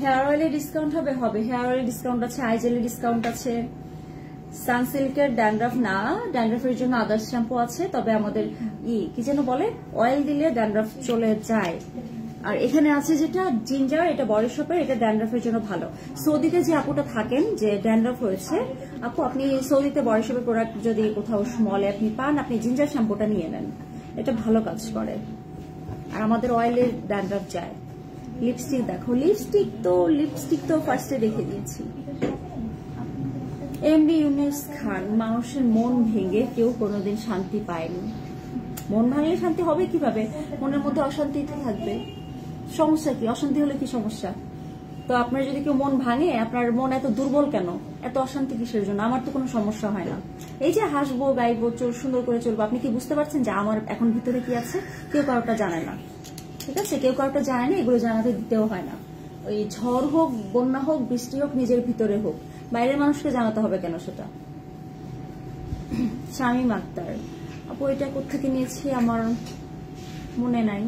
হেয়ার অয়েলের ডিসকাউন্ট হবে? হেয়ার অয়েলের ডিসকাউন্ট আছে, আই জেলের ডিসকাউন্ট আছে। সানসিল্কের ড্যান্ড্রাফ না, ড্যান্ড্রাফের জন্য আদার্স শ্যাম্পু আছে, তবে আমাদের কি যেন বলে, অয়েল দিলে ড্যান্ড্রাফ চলে যায়। আর এখানে আছে যেটা জিঞ্জার, এটা বডি শপের, এটা ড্যান্ড্রাফের জন্য ভালো। সৌদিতে যে আপুটা থাকেন, যে ড্যান্ড্রাফ হয়েছে আপু, আপনি সৌদিতে বডি শপের প্রোডাক্ট যদি কোথাও স্মলে আপনি পান, আপনি জিঞ্জার শ্যাম্পুটা নিয়ে নেন, এটা ভালো কাজ করে। আর আমাদের অয়েলের ড্যান্ড্রাফ যায়। লিপস্টিক দেখো, লিপস্টিক তো ফার্স্টে রেখে দিয়েছি। এমডি ইউনুস খান, মানুষের মন ভেঙে কেউ কোনোদিন শান্তি পায়নি। মন ভাঙলে শান্তি হবে কিভাবে? মনের মধ্যে অশান্তি থাকবে, সমস্যা কি? অশান্তি হলে কি সমস্যা? তো আপনার যদি কেউ মন ভাঙে, আপনার মন এত দুর্বল কেন? এত অশান্তি কিসের জন্য? আমার তো কোনো সমস্যা হয় না। এই যে হাসবো, গাইবো, সুন্দর করে চলবো, আপনি কি বুঝতে পারছেন যে আমার এখন ভিতরে কি আছে? কেউ কারোটা জানে না, ঠিক আছে? কেউ কারোটা জানে না, এগুলো জানাতে দিতেও হয় না। ওই ঝড় হোক, বন্যা হোক, বৃষ্টি হোক, নিজের ভিতরে হোক, বাইরের মানুষকে জানাতে হবে কেন সেটা? শামীম আক্তার আপু, এটা কোথেকে নিয়েছি আমার মনে নাই।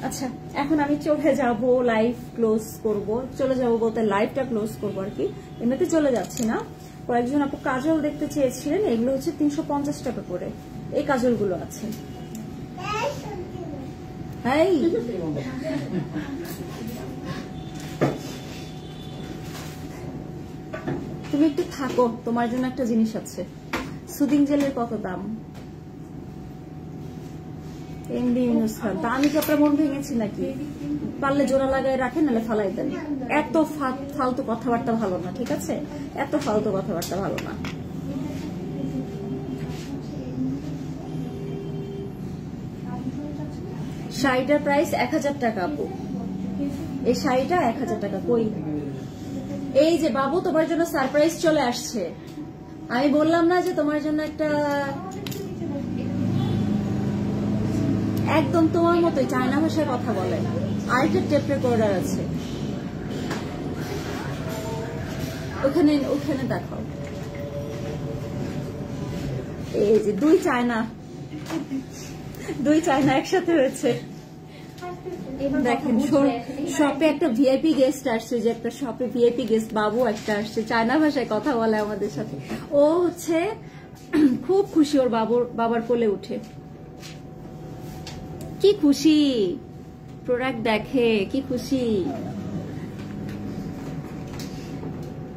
আচ্ছা, এখন আমি চলে যাব, লাইভ ক্লোজ করব। চলে যাব বলতে লাইভটা ক্লোজ করবো আর কি, এমনিতে চলে যাচ্ছি না। কয়েকজন আপু কাজল দেখতে চেয়েছিলেন, এগুলো হচ্ছে 350 টাকা করে। এই কাজলগুলো আছে। তুমি একটু থাকো, তোমার জন্য একটা জিনিস আছে। সুদিং জেলের কত দাম? এমডি ইউনুস খান, তা আমি কি আপনার মন ভেঙেছি নাকি? পারলে জোড়া লাগাই রাখেন, নাহলে ফালাই দেন। এত ফালতু কথাবার্তা ভালো না, ঠিক আছে? এত ফালতু কথাবার্তা ভালো না। শাড়িটার প্রাইস 1000 টাকা আপু। এই শাড়িটা 1000 টাকা। কই এই যে বাবু, তোমার জন্য সারপ্রাইজ চলে আসছে। আমি বললাম না যে তোমার জন্য একটা একদম তোমার মতোই চায়না ভাষায় কথা বলে আরেকটা টেপ রেকর্ডার আছে, ওখানে দেখাও। এই যে দুই চায়না একসাথে হয়েছে। দেখেন শপে একটা ভিআইপি গেস্ট আসছে, যে একটা শপে ভিআইপি গেস্ট বাবু একটা আসছে, চায়না ভাষায় কথা বলে আমাদের সাথে। ও হচ্ছে খুব খুশি ওর বাবার কোলে উঠে। কি খুশি, প্রোডাক্ট দেখে কি খুশি।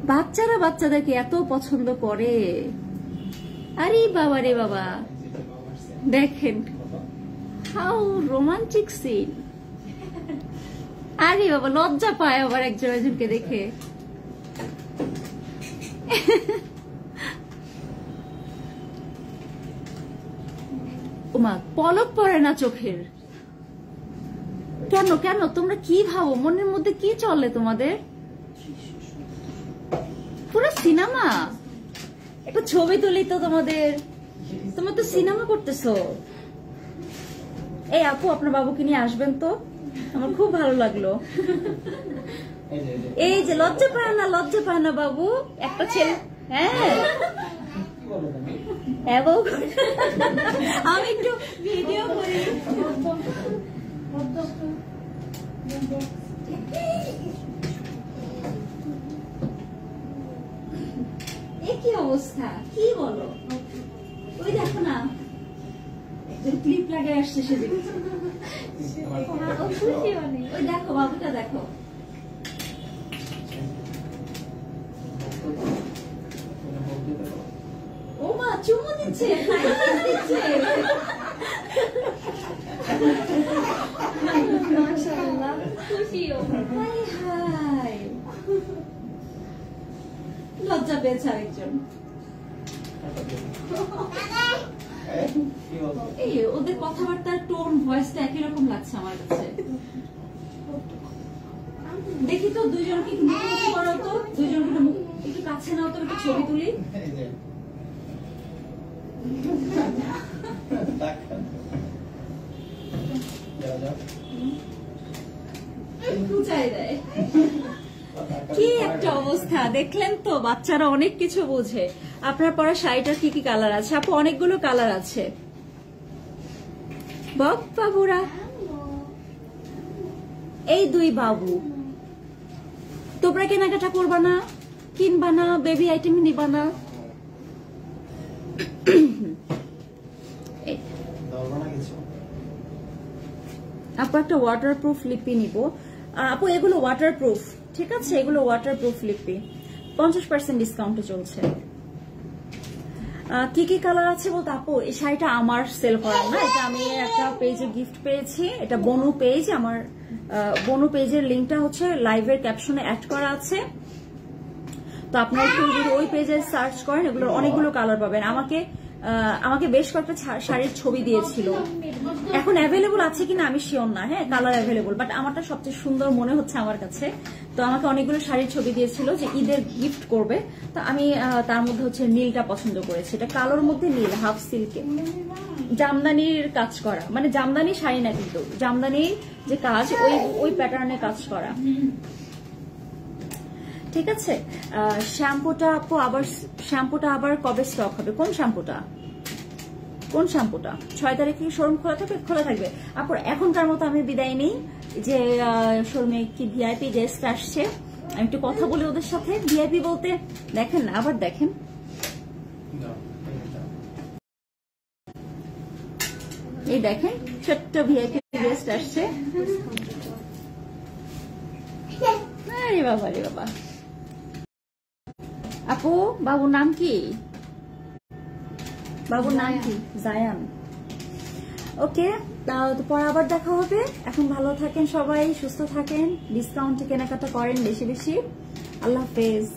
বাচ্চারা বাচ্চাদেরকে এত পছন্দ করে। আরে বাবা রে বাবা, দেখেন হাউ রোমান্টিক সিন। আরে বাবা, লজ্জা পায় আবার একজন একজনকে দেখে। ওমা, পলক পড়ে না চোখের। কেন কেন তোমরা কি ভাবো, মনের মধ্যে কি চলে তোমাদের? পুরো সিনেমা। একটা ছবি তুলি তো তোমাদের, তোমরা তো সিনেমা করতেছো। এই আপু, আপনার বাবুকে নিয়ে আসবেন তো, আমার খুব ভালো লাগলো। এই যে লজ্জা পায় না বাবু, একটা ছেলে। হ্যাঁ আমি একটু ভিডিও করি। কি অবস্থা, কি বলো? ওই দেখো না, ক্লিপ লাগে আসছে সেদিন। ওই দেখো বাবুটা, দেখো। ও মা, চুমু দিচ্ছে, মাশাআল্লাহ, খুশিও। হাই, লজ্জা পেয়েছে আরেকজন। এই ওদের কথাবার্তার টোন, ভয়েসটা একই রকম লাগছে আমার কাছে। দেখি তো দুইজনকে মুখোমুখি করো তো, দুইজনকে একটু কাছে নাও তো, একটু ছবি তুলি। কি একটা অবস্থা, দেখলেন তো? বাচ্চারা অনেক কিছু বোঝে। আপনার পরা শাড়িটার কি কি কালার আছে আপু? অনেকগুলো কালার আছে। বাবুরা, এই দুই বাবু, তোমরা কেনাকাটা করবা না, কিনবা না, বেবি আইটেম নিবা না? আপু একটা ওয়াটারপ্রুফ লিপি নিব। আপু এগুলো ওয়াটারপ্রুফ, ঠিক আছে? এগুলো ওয়াটারপ্রুফ লিপি 50% ডিসকাউন্টে চলছে। কি কি কালার আছে বলতে আপু, এই শাড়িটা আমার সেল করার না, এটা আমি একটা পেজে গিফট পেয়েছি। এটা বনু পেজ, আমার বনু পেজের লিঙ্কটা হচ্ছে লাইভের ক্যাপশনে অ্যাড করা আছে। তো আপনারা একটু যদি ওই পেজে সার্চ করেন, এগুলোর অনেকগুলো কালার পাবেন। আমাকে বেশ কয়েকটা শাড়ির ছবি দিয়েছিল, এখন অ্যাভেলেবল আছে কিনা আমি শিওর না। হ্যাঁ, কালার অ্যাভেলেবল, বাট আমারটা সবচেয়ে সুন্দর মনে হচ্ছে আমার কাছে। তো আমাকে অনেকগুলো শাড়ির ছবি দিয়েছিল যে ঈদের গিফট করবে, তো আমি তার মধ্যে হচ্ছে নীলটা পছন্দ করেছি। এটা কালোর মধ্যে নীল, হাফ সিল্কে, জামদানির কাজ করা, মানে জামদানি শাড়ি না কিন্তু জামদানির যে কাজ, ওই প্যাটার্নে কাজ করা। ঠিক আছে। শ্যাম্পুটা আপু আবার কবে স্টক হবে? কোন শ্যাম্পুটা? 6 তারিখে শোরুম খোলা থাকবে আপু। এখনকার মতো আমি বিদায় নেই, যে শোরুমে কি ভিআইপি গেস্ট আসছে, আমি একটু কথা বলি ওদের সাথে। ভিআইপি বলতে দেখেন না, আবার দেখেন, এই দেখেন ছোট্ট ভিআইপি গেস্ট আসছে। আরে বাবা রে বাবা, আপু বাবুর নাম কি? বাবুর নাম কি? জায়ান। ওকে, তো পরে আবার দেখা হবে। এখন ভালো থাকেন সবাই, সুস্থ থাকেন, ডিসকাউন্টে কেনাকাটা করেন বেশি বেশি। আল্লাহ হাফেজ।